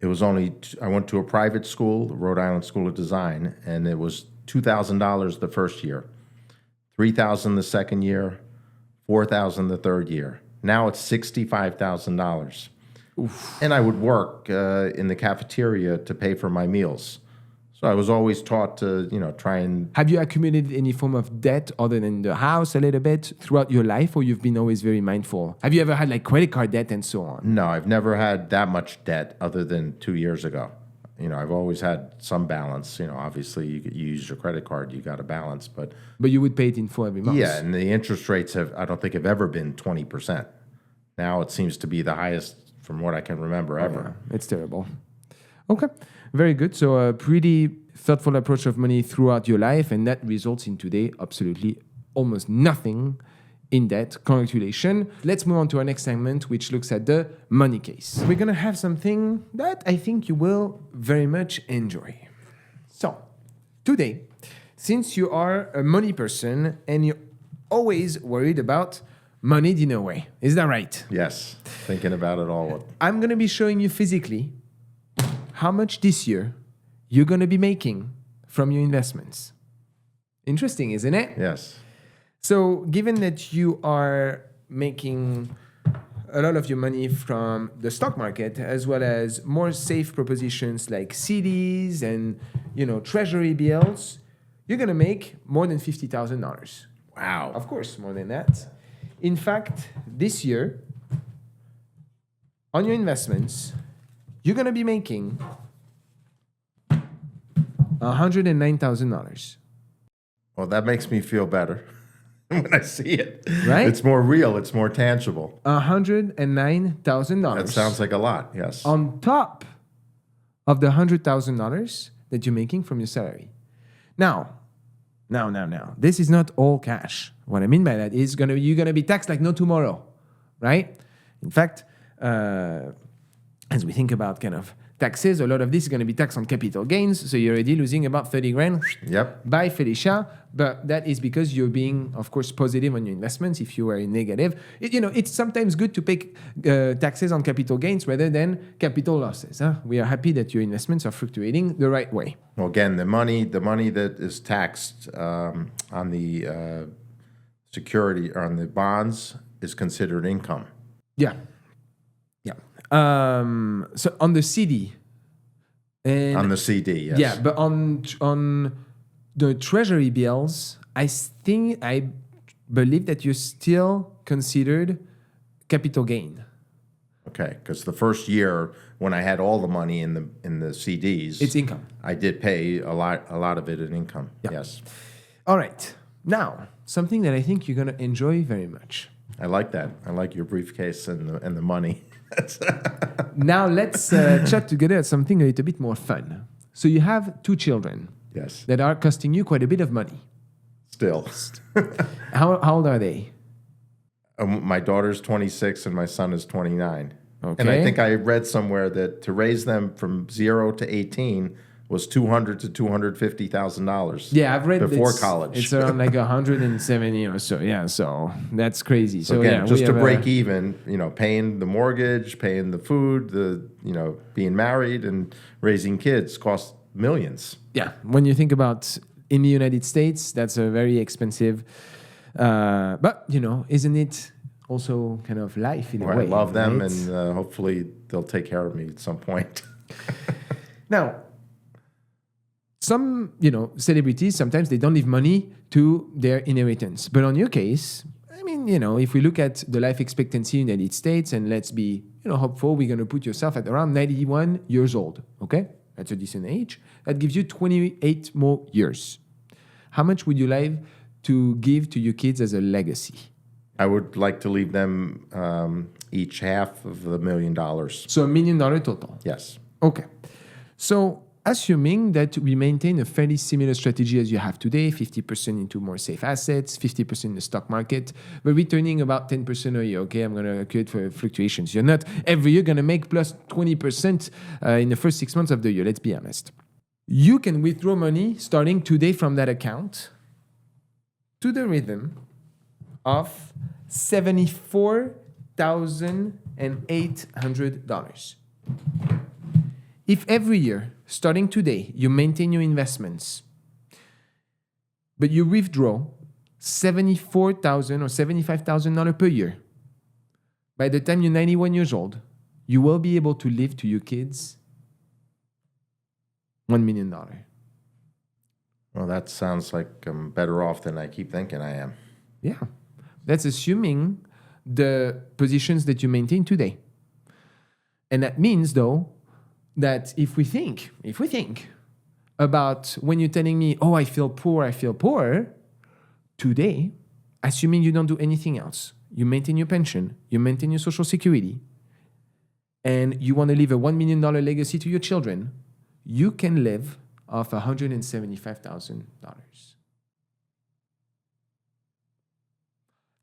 it was I went to a private school, the Rhode Island School of Design, and it was $2,000 the first year, $3,000 the second year, $4,000 the third year. Now it's $65,000. And I would work in the cafeteria to pay for my meals. So I was always taught to, try and... Have you accumulated any form of debt other than the house a little bit throughout your life, or you've been always very mindful? Have you ever had credit card debt and so on? No, I've never had that much debt other than 2 years ago. I've always had some balance. Obviously you use your credit card, you got a balance, but you would pay it in full every month. Yeah, and the interest rates I don't think have ever been 20%. Now it seems to be the highest from what I can remember ever. Yeah, it's terrible. Okay, very good. So a pretty thoughtful approach of money throughout your life, and that results in today absolutely almost nothing in debt. Congratulations. Let's move on to our next segment, which looks at the money case. We're going to have something that I think you will very much enjoy. So, today, since you are a money person and you're always worried about money dinner way, is that right? Yes, thinking about it all. I'm going to be showing you physically how much this year you're going to be making from your investments. Interesting, isn't it? Yes. So, given that you are making a lot of your money from the stock market, as well as more safe propositions like CDs and, treasury bills, you're going to make more than $50,000. Wow. Of course, more than that. In fact, this year, on your investments, you're going to be making $109,000. Well, that makes me feel better when I see it. Right? It's more real. It's more tangible. $109,000. That sounds like a lot, yes. On top of the $100,000 that you're making from your salary. Now, this is not all cash. What I mean by that is you're gonna be taxed like no tomorrow, right? In fact, as we think about kind of taxes, a lot of this is going to be taxed on capital gains. So you're already losing about 30 grand. Yep. By Felicia. But that is because you're being, of course, positive on your investments. If you were in negative, it's sometimes good to pay taxes on capital gains rather than capital losses. Huh? We are happy that your investments are fluctuating the right way. Well, again, the money that is taxed on the security or on the bonds is considered income. Yeah. So on the CD. And on the CD, yes. Yeah, but on the treasury bills, I believe that you're still considered capital gain. Okay, because the first year when I had all the money in the CDs, it's income. I did pay a lot of it in income. Yeah. Yes. All right. Now, something that I think you're gonna enjoy very much. I like that. I like your briefcase and the money. Now let's chat together at something a little bit more fun. So you have 2 children. Yes. That are costing you quite a bit of money. Still. How old are they? My daughter's 26 and my son is 29. Okay. And I think I read somewhere that to raise them from 0 to 18 was $200,000 to $250,000. Yeah, I've read before college. It's around like 170 or so. Yeah, so that's crazy. So again, yeah, just to break even, paying the mortgage, paying the food, being married and raising kids costs millions. Yeah, when you think about in the United States, that's a very expensive. But isn't it also kind of life in a way? I love them, right? and hopefully they'll take care of me at some point. Now, some, celebrities, sometimes they don't leave money to their inheritance. But on your case, I mean, if we look at the life expectancy in the United States, and let's be, hopeful, we're going to put yourself at around 91 years old, okay? That's a decent age. That gives you 28 more years. How much would you like to give to your kids as a legacy? I would like to leave them each half of $1 million. So $1 million total? Yes. Okay. So assuming that we maintain a fairly similar strategy as you have today, 50% into more safe assets, 50% in the stock market, but returning about 10% a year, okay? I'm going to account for fluctuations. You're not every year going to make plus 20% in the first 6 months of the year, let's be honest. You can withdraw money starting today from that account to the rhythm of $74,800. If every year, starting today, you maintain your investments, but you withdraw $74,000 or $75,000 per year, by the time you're 91 years old, you will be able to leave to your kids $1 million. Well, that sounds like I'm better off than I keep thinking I am. Yeah. That's assuming the positions that you maintain today. And that means, though, that if we think about when you're telling me, oh, I feel poor, today, assuming you don't do anything else, you maintain your pension, you maintain your social security, and you want to leave a $1 million legacy to your children, you can live off $175,000.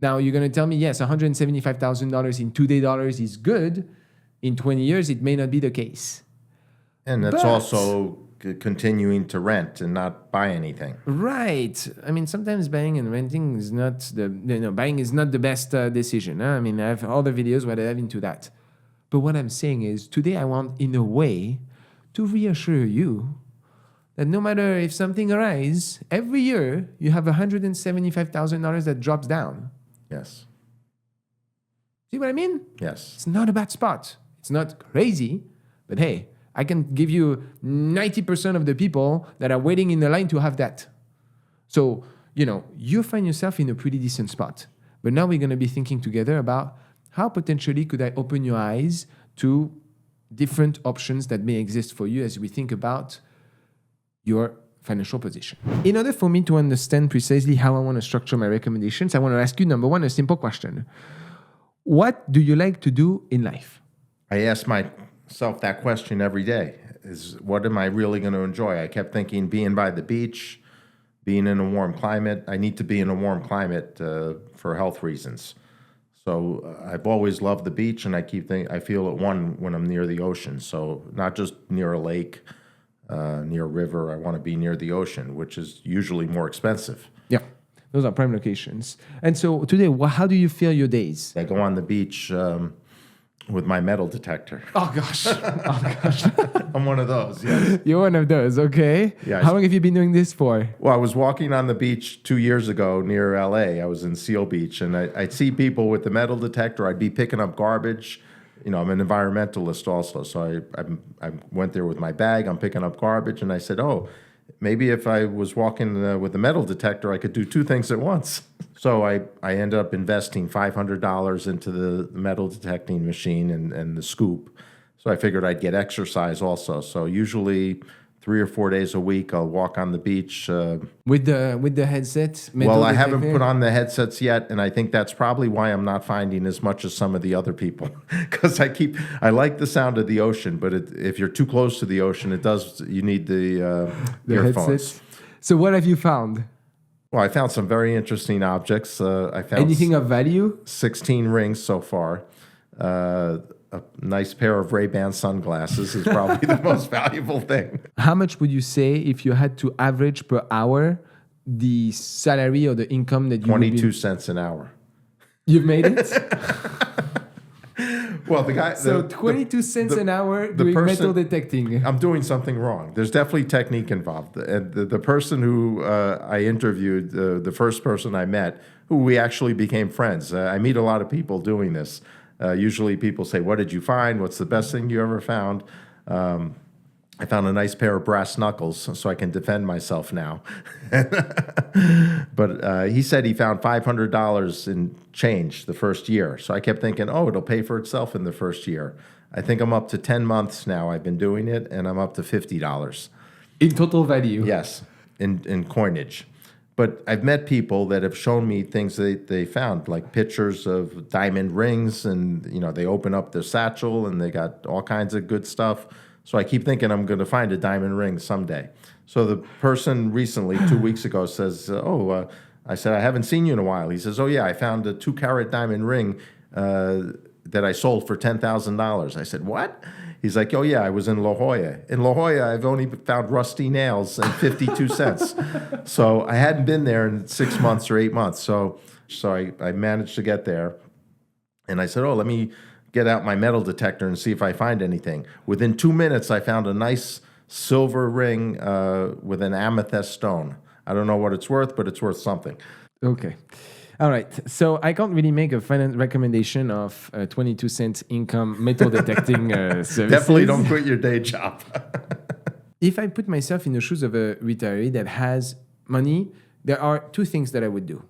Now, you're going to tell me, yes, $175,000 in today dollars is good. In 20 years, it may not be the case. And that's also continuing to rent and not buy anything. Right. I mean, sometimes buying and renting is not buying is not the best decision. Huh? I mean, I have other videos where I have into that. But what I'm saying is, today I want, in a way, to reassure you that no matter if something arises, every year you have $175,000 that drops down. Yes. See what I mean? Yes. It's not a bad spot. It's not crazy, but hey, I can give you 90% of the people that are waiting in the line to have that. So, you find yourself in a pretty decent spot. But now we're going to be thinking together about how potentially could I open your eyes to different options that may exist for you as we think about your financial position. In order for me to understand precisely how I want to structure my recommendations, I want to ask you, number one, a simple question. What do you like to do in life? I ask myself that question every day. Is what am I really going to enjoy? I kept thinking being by the beach, being in a warm climate. I need to be in a warm climate for health reasons. So I've always loved the beach, and I feel at one when I'm near the ocean. So not just near a lake, near a river. I want to be near the ocean, which is usually more expensive. Yeah, those are prime locations. And so today, how do you feel your days? I go on the beach with my metal detector. Oh, gosh. Oh, gosh. I'm one of those, yes. You're one of those, okay. Yes. How long have you been doing this for? Well, I was walking on the beach 2 years ago near LA. I was in Seal Beach, and I'd see people with the metal detector. I'd be picking up garbage. I'm an environmentalist also, so I went there with my bag. I'm picking up garbage, and I said, oh, maybe if I was walking with a metal detector, I could do two things at once. So I ended up investing $500 into the metal detecting machine and the scoop. So I figured I'd get exercise also. So usually 3 or 4 days a week, I'll walk on the beach. With the headset? Well, I haven't put on the headsets yet, and I think that's probably why I'm not finding as much as some of the other people. Because I like the sound of the ocean, but if you're too close to the ocean, you need the earphones. Headsets. So what have you found? Well, I found some very interesting objects. I found anything of value? 16 rings so far. A nice pair of Ray-Ban sunglasses is probably the most valuable thing. How much would you say if you had to average per hour the salary or the income that you 22 cents an hour. You've made it? Well, the guy... So 22 cents an hour doing metal detecting. I'm doing something wrong. There's definitely technique involved. And the person who I interviewed, the first person I met, who we actually became friends. I meet a lot of people doing this. Usually people say, what did you find? What's the best thing you ever found? I found a nice pair of brass knuckles, so I can defend myself now. But he said he found $500 in change the first year. So I kept thinking, oh, it'll pay for itself in the first year. I think I'm up to 10 months now. I've been doing it, and I'm up to $50. In total value? Yes, in coinage. But I've met people that have shown me things they found, like pictures of diamond rings, and they open up their satchel, and they got all kinds of good stuff. So I keep thinking I'm going to find a diamond ring someday. So the person recently, 2 weeks ago, says, I said, I haven't seen you in a while. He says, oh, yeah, I found a 2-carat diamond ring that I sold for $10,000. I said, what? He's like, oh, yeah, I was in La Jolla. In La Jolla, I've only found rusty nails and 52 cents. So I hadn't been there in 6 months or 8 months. So I managed to get there. And I said, oh, let me get out my metal detector and see if I find anything. Within 2 minutes, I found a nice silver ring with an amethyst stone. I don't know what it's worth, but it's worth something. Okay. All right. So I can't really make a finance recommendation of 22 cents income metal detecting services. Definitely don't quit your day job. If I put myself in the shoes of a retiree that has money, there are 2 things that I would do.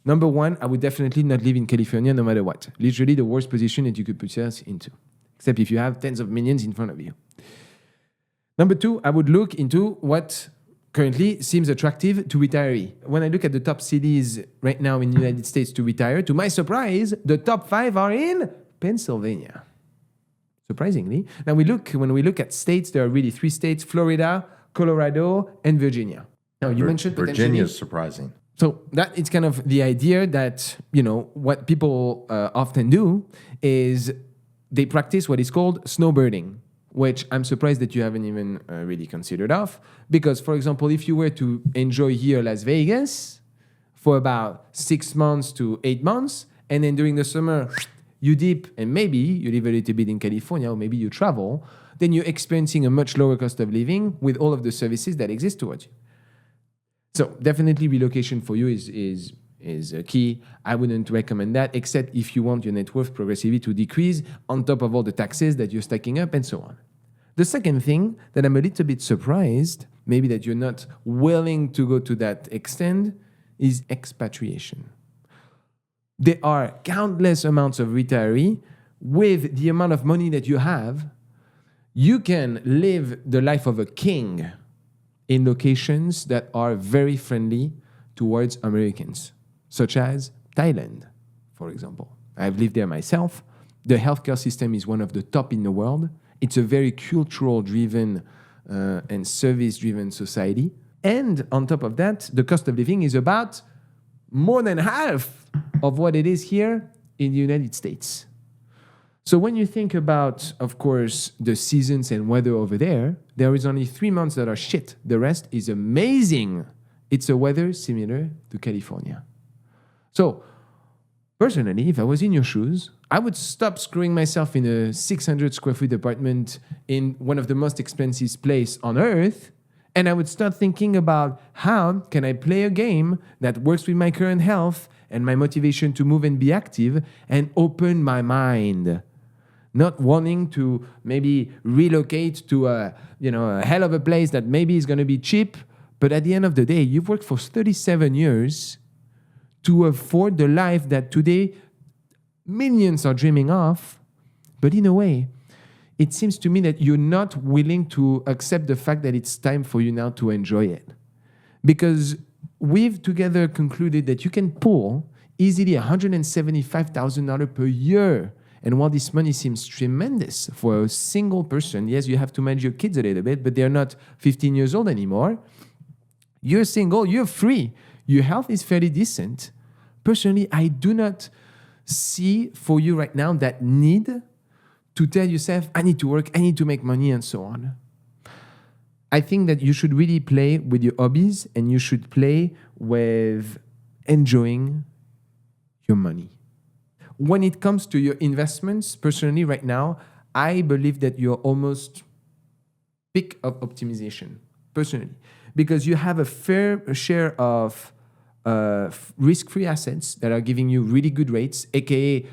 Number one, I would definitely not live in California no matter what. Literally the worst position that you could put yourself into, except if you have tens of millions in front of you. Number 2, I would look into what currently seems attractive to retiree. When I look at the top cities right now in the United States to retire, to my surprise, the top 5 are in Pennsylvania. Surprisingly. Now when we look at states, there are really 3 states, Florida, Colorado, and Virginia. Now you mentioned potentially... Virginia is surprising. So that it's kind of the idea that, what people often do is they practice what is called snowbirding, which I'm surprised that you haven't even really considered of. Because, for example, if you were to enjoy here Las Vegas for about 6 months to 8 months, and then during the summer you dip, and maybe you live a little bit in California, or maybe you travel, then you're experiencing a much lower cost of living with all of the services that exist towards you. So definitely relocation for you is a key. I wouldn't recommend that, except if you want your net worth progressively to decrease on top of all the taxes that you're stacking up and so on. The second thing that I'm a little bit surprised, maybe that you're not willing to go to that extent, is expatriation. There are countless amounts of retirees with the amount of money that you have. You can live the life of a king in locations that are very friendly towards Americans, such as Thailand, for example. I've lived there myself. The healthcare system is one of the top in the world. It's a very cultural-driven and service-driven society. And on top of that, the cost of living is about more than half of what it is here in the United States. So when you think about, of course, the seasons and weather over there, there is only 3 months that are shit. The rest is amazing. It's a weather similar to California. So personally, if I was in your shoes, I would stop screwing myself in a 600 square foot apartment in one of the most expensive places on earth, and I would start thinking about how can I play a game that works with my current health and my motivation to move and be active and open my mind. Not wanting to maybe relocate to a hell of a place that maybe is going to be cheap, but at the end of the day, you've worked for 37 years to afford the life that today millions are dreaming of. But in a way, it seems to me that you're not willing to accept the fact that it's time for you now to enjoy it. Because we've together concluded that you can pull easily $175,000 per year. And while this money seems tremendous for a single person, yes, you have to manage your kids a little bit, but they're not 15 years old anymore. You're single, you're free. Your health is fairly decent. Personally, I do not see for you right now that need to tell yourself, I need to work, I need to make money, and so on. I think that you should really play with your hobbies and you should play with enjoying your money. When it comes to your investments, personally, right now, I believe that you're almost peak of optimization, personally, because you have a fair share of risk-free assets that are giving you really good rates, aka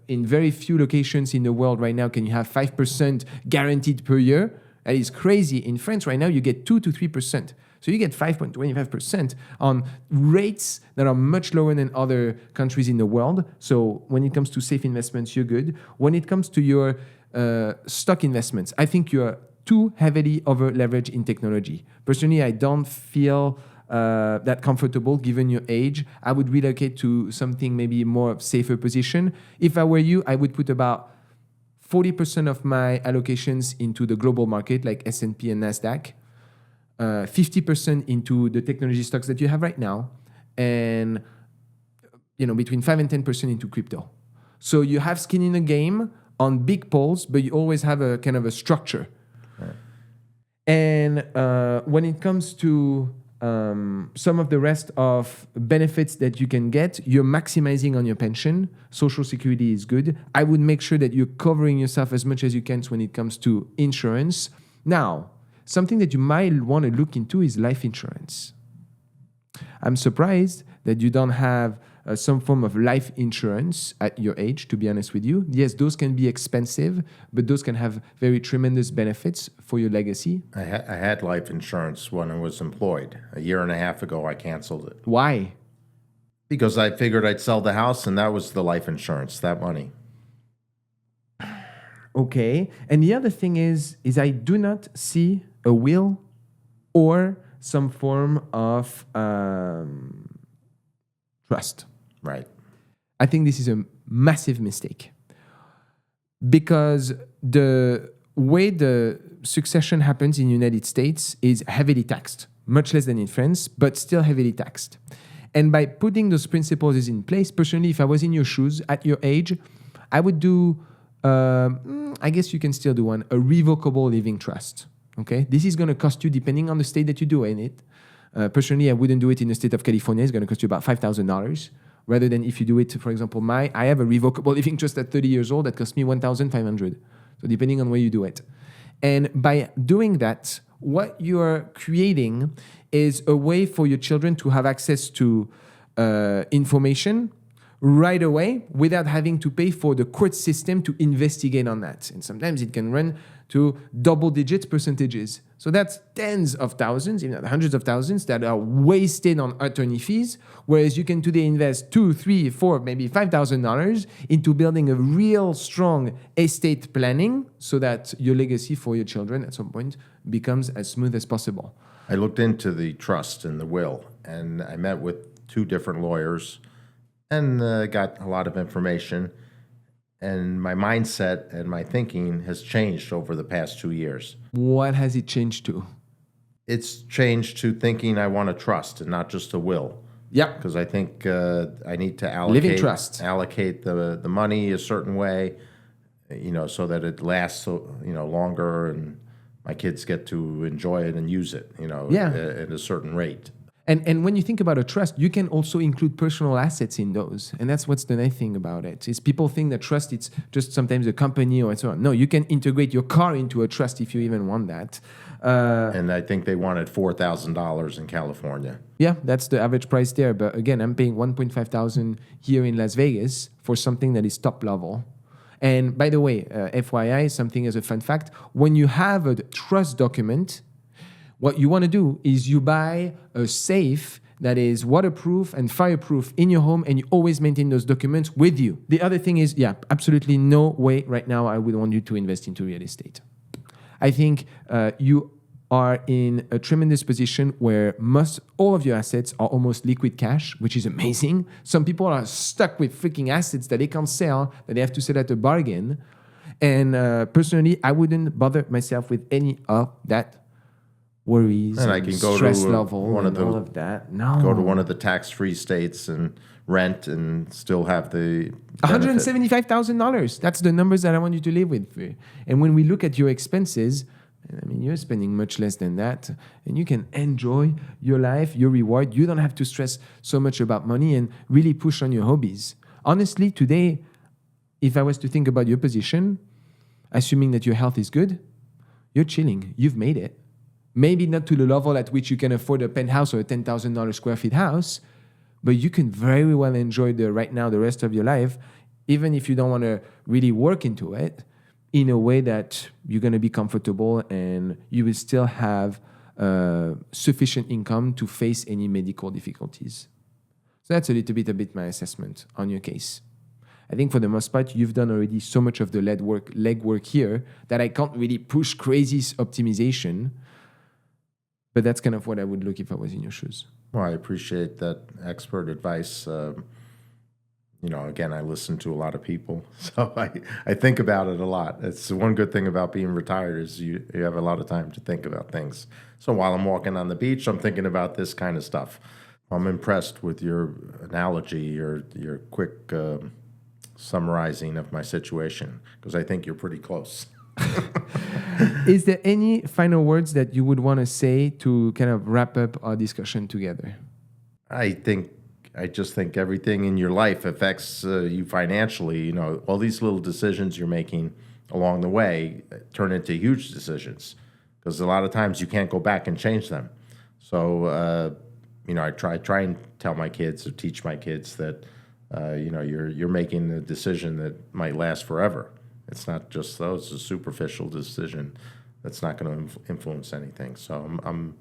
in very few locations in the world right now can you have 5% guaranteed per year. That is crazy. In France right now, you get 2 to 3%. So you get 5.25% on rates that are much lower than other countries in the world. So when it comes to safe investments, you're good. When it comes to your stock investments, I think you're too heavily over-leveraged in technology. Personally, I don't feel that comfortable given your age. I would relocate to something maybe more safer position. If I were you, I would put about 40% of my allocations into the global market like S&P and NASDAQ. 50% into the technology stocks that you have right now, and between 5 and 10% into crypto. So you have skin in the game on big polls, but you always have a kind of a structure. Right. And when it comes to some of the rest of benefits that you can get, you're maximizing on your pension. Social security is good. I would make sure that you're covering yourself as much as you can when it comes to insurance. Now, something that you might want to look into is life insurance. I'm surprised that you don't have some form of life insurance at your age, to be honest with you. Yes, those can be expensive, but those can have very tremendous benefits for your legacy. I had life insurance when I was employed. A year and a half ago, I canceled it. Why? Because I figured I'd sell the house, and that was the life insurance, that money. Okay. And the other thing is I do not see a will or some form of trust. Right. I think this is a massive mistake because the way the succession happens in the United States is heavily taxed, much less than in France, but still heavily taxed. And by putting those principles in place, personally, if I was in your shoes at your age, I would do, I guess you can still do one, a revocable living trust. Okay, this is going to cost you, depending on the state that you do in it. Personally, I wouldn't do it in the state of California. It's going to cost you about $5,000. Rather than if you do it, for example, I have a revocable living trust at 30 years old that cost me $1,500. So depending on where you do it. And by doing that, what you're creating is a way for your children to have access to information right away without having to pay for the court system to investigate on that. And sometimes it can run to double-digit percentages. So that's tens of thousands, if not hundreds of thousands, that are wasted on attorney fees, whereas you can today invest $2,000, $3,000, $4,000, maybe $5,000 into building a real strong estate planning so that your legacy for your children at some point becomes as smooth as possible. I looked into the trust and the will, and I met with 2 different lawyers and got a lot of information. And my mindset and my thinking has changed over the past 2 years. What has it changed to? It's changed to thinking I want a trust and not just a will. Yeah. Because I think I need to Living trust. allocate the money a certain way, so that it lasts, longer, and my kids get to enjoy it and use it, at a certain rate. And when you think about a trust, you can also include personal assets in those. And that's what's the nice thing about it. Is people think that trust, it's just sometimes a company or so on. No, you can integrate your car into a trust if you even want that. And I think they wanted $4,000 in California. Yeah, that's the average price there. But again, I'm paying $1,500 here in Las Vegas for something that is top level. And by the way, FYI, something as a fun fact, when you have a trust document, what you want to do is you buy a safe that is waterproof and fireproof in your home, and you always maintain those documents with you. The other thing is, absolutely no way right now I would want you to invest into real estate. I think you are in a tremendous position where all of your assets are almost liquid cash, which is amazing. Some people are stuck with freaking assets that they can't sell, that they have to sell at a bargain. And personally, I wouldn't bother myself with any of that worries and I can go stress to level all of that. No. Go to one of the tax-free states and rent and still have the $175,000. That's the numbers that I want you to live with. And when we look at your expenses, you're spending much less than that, and you can enjoy your life, your reward. You don't have to stress so much about money and really push on your hobbies. Honestly, today, if I was to think about your position, assuming that your health is good, you're chilling. You've made it. Maybe not to the level at which you can afford a penthouse or a $10,000 square feet house, but you can very well enjoy the rest of your life, even if you don't want to really work into it, in a way that you're going to be comfortable and you will still have sufficient income to face any medical difficulties. So that's a little bit my assessment on your case. I think for the most part, you've done already so much of the legwork here that I can't really push crazy optimization. But that's kind of what I would look if I was in your shoes. Well, I appreciate that expert advice. Again, I listen to a lot of people, so I think about it a lot. It's one good thing about being retired is you have a lot of time to think about things. So while I'm walking on the beach, I'm thinking about this kind of stuff. I'm impressed with your analogy, your quick summarizing of my situation, because I think you're pretty close. Is there any final words that you would want to say to kind of wrap up our discussion together? I just think everything in your life affects you financially. All these little decisions you're making along the way turn into huge decisions, because a lot of times you can't go back and change them. So, I try and tell my kids or teach my kids that, you're making a decision that might last forever. It's not just it's a superficial decision that's not going to influence anything. So I'm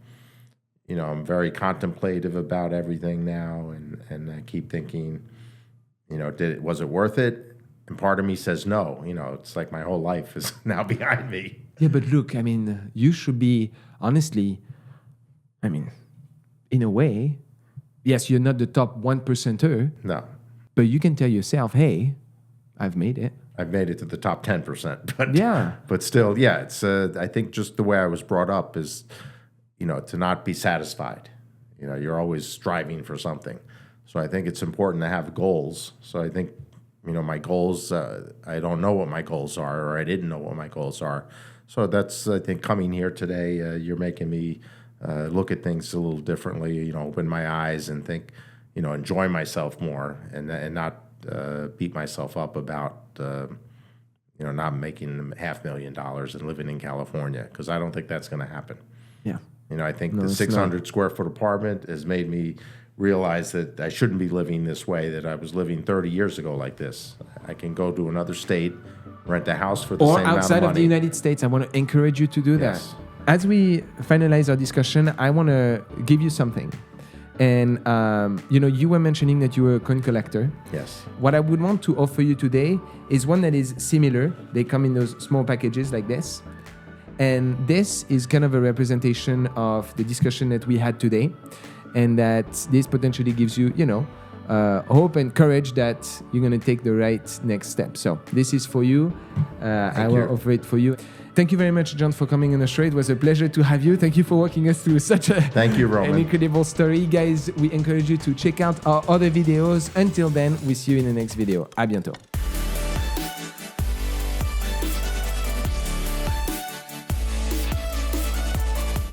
very contemplative about everything now, and I keep thinking, was it worth it? And part of me says no. It's like my whole life is now behind me. Yeah, but look, you should be, honestly, in a way, yes, you're not the top 1%er. No. But you can tell yourself, hey, I've made it. I've made it to the top 10%. But yeah. But still, it's I think just the way I was brought up is, to not be satisfied. You're always striving for something. So I think it's important to have goals. So I think, my goals, I don't know what my goals are, or I didn't know what my goals are. So that's, I think, coming here today, you're making me look at things a little differently, open my eyes and think, enjoy myself more and not beat myself up about, not making $500,000 and living in California, because I don't think that's going to happen. Yeah. I think the 600 square foot apartment has made me realize that I shouldn't be living this way, that I was living 30 years ago like this. I can go to another state, rent a house for the same amount of money. Or outside of the United States. I want to encourage you to do that. Yes. As we finalize our discussion, I want to give you something. And, you were mentioning that you were a coin collector. Yes. What I would want to offer you today is one that is similar. They come in those small packages like this. And this is kind of a representation of the discussion that we had today. And that this potentially gives you, hope and courage that you're going to take the right next step. So this is for you. I will offer it for you. Thank you very much, John, for coming on the show. It was a pleasure to have you. Thank you for walking us through such an incredible story. Guys, we encourage you to check out our other videos. Until then, we see you in the next video. À bientôt.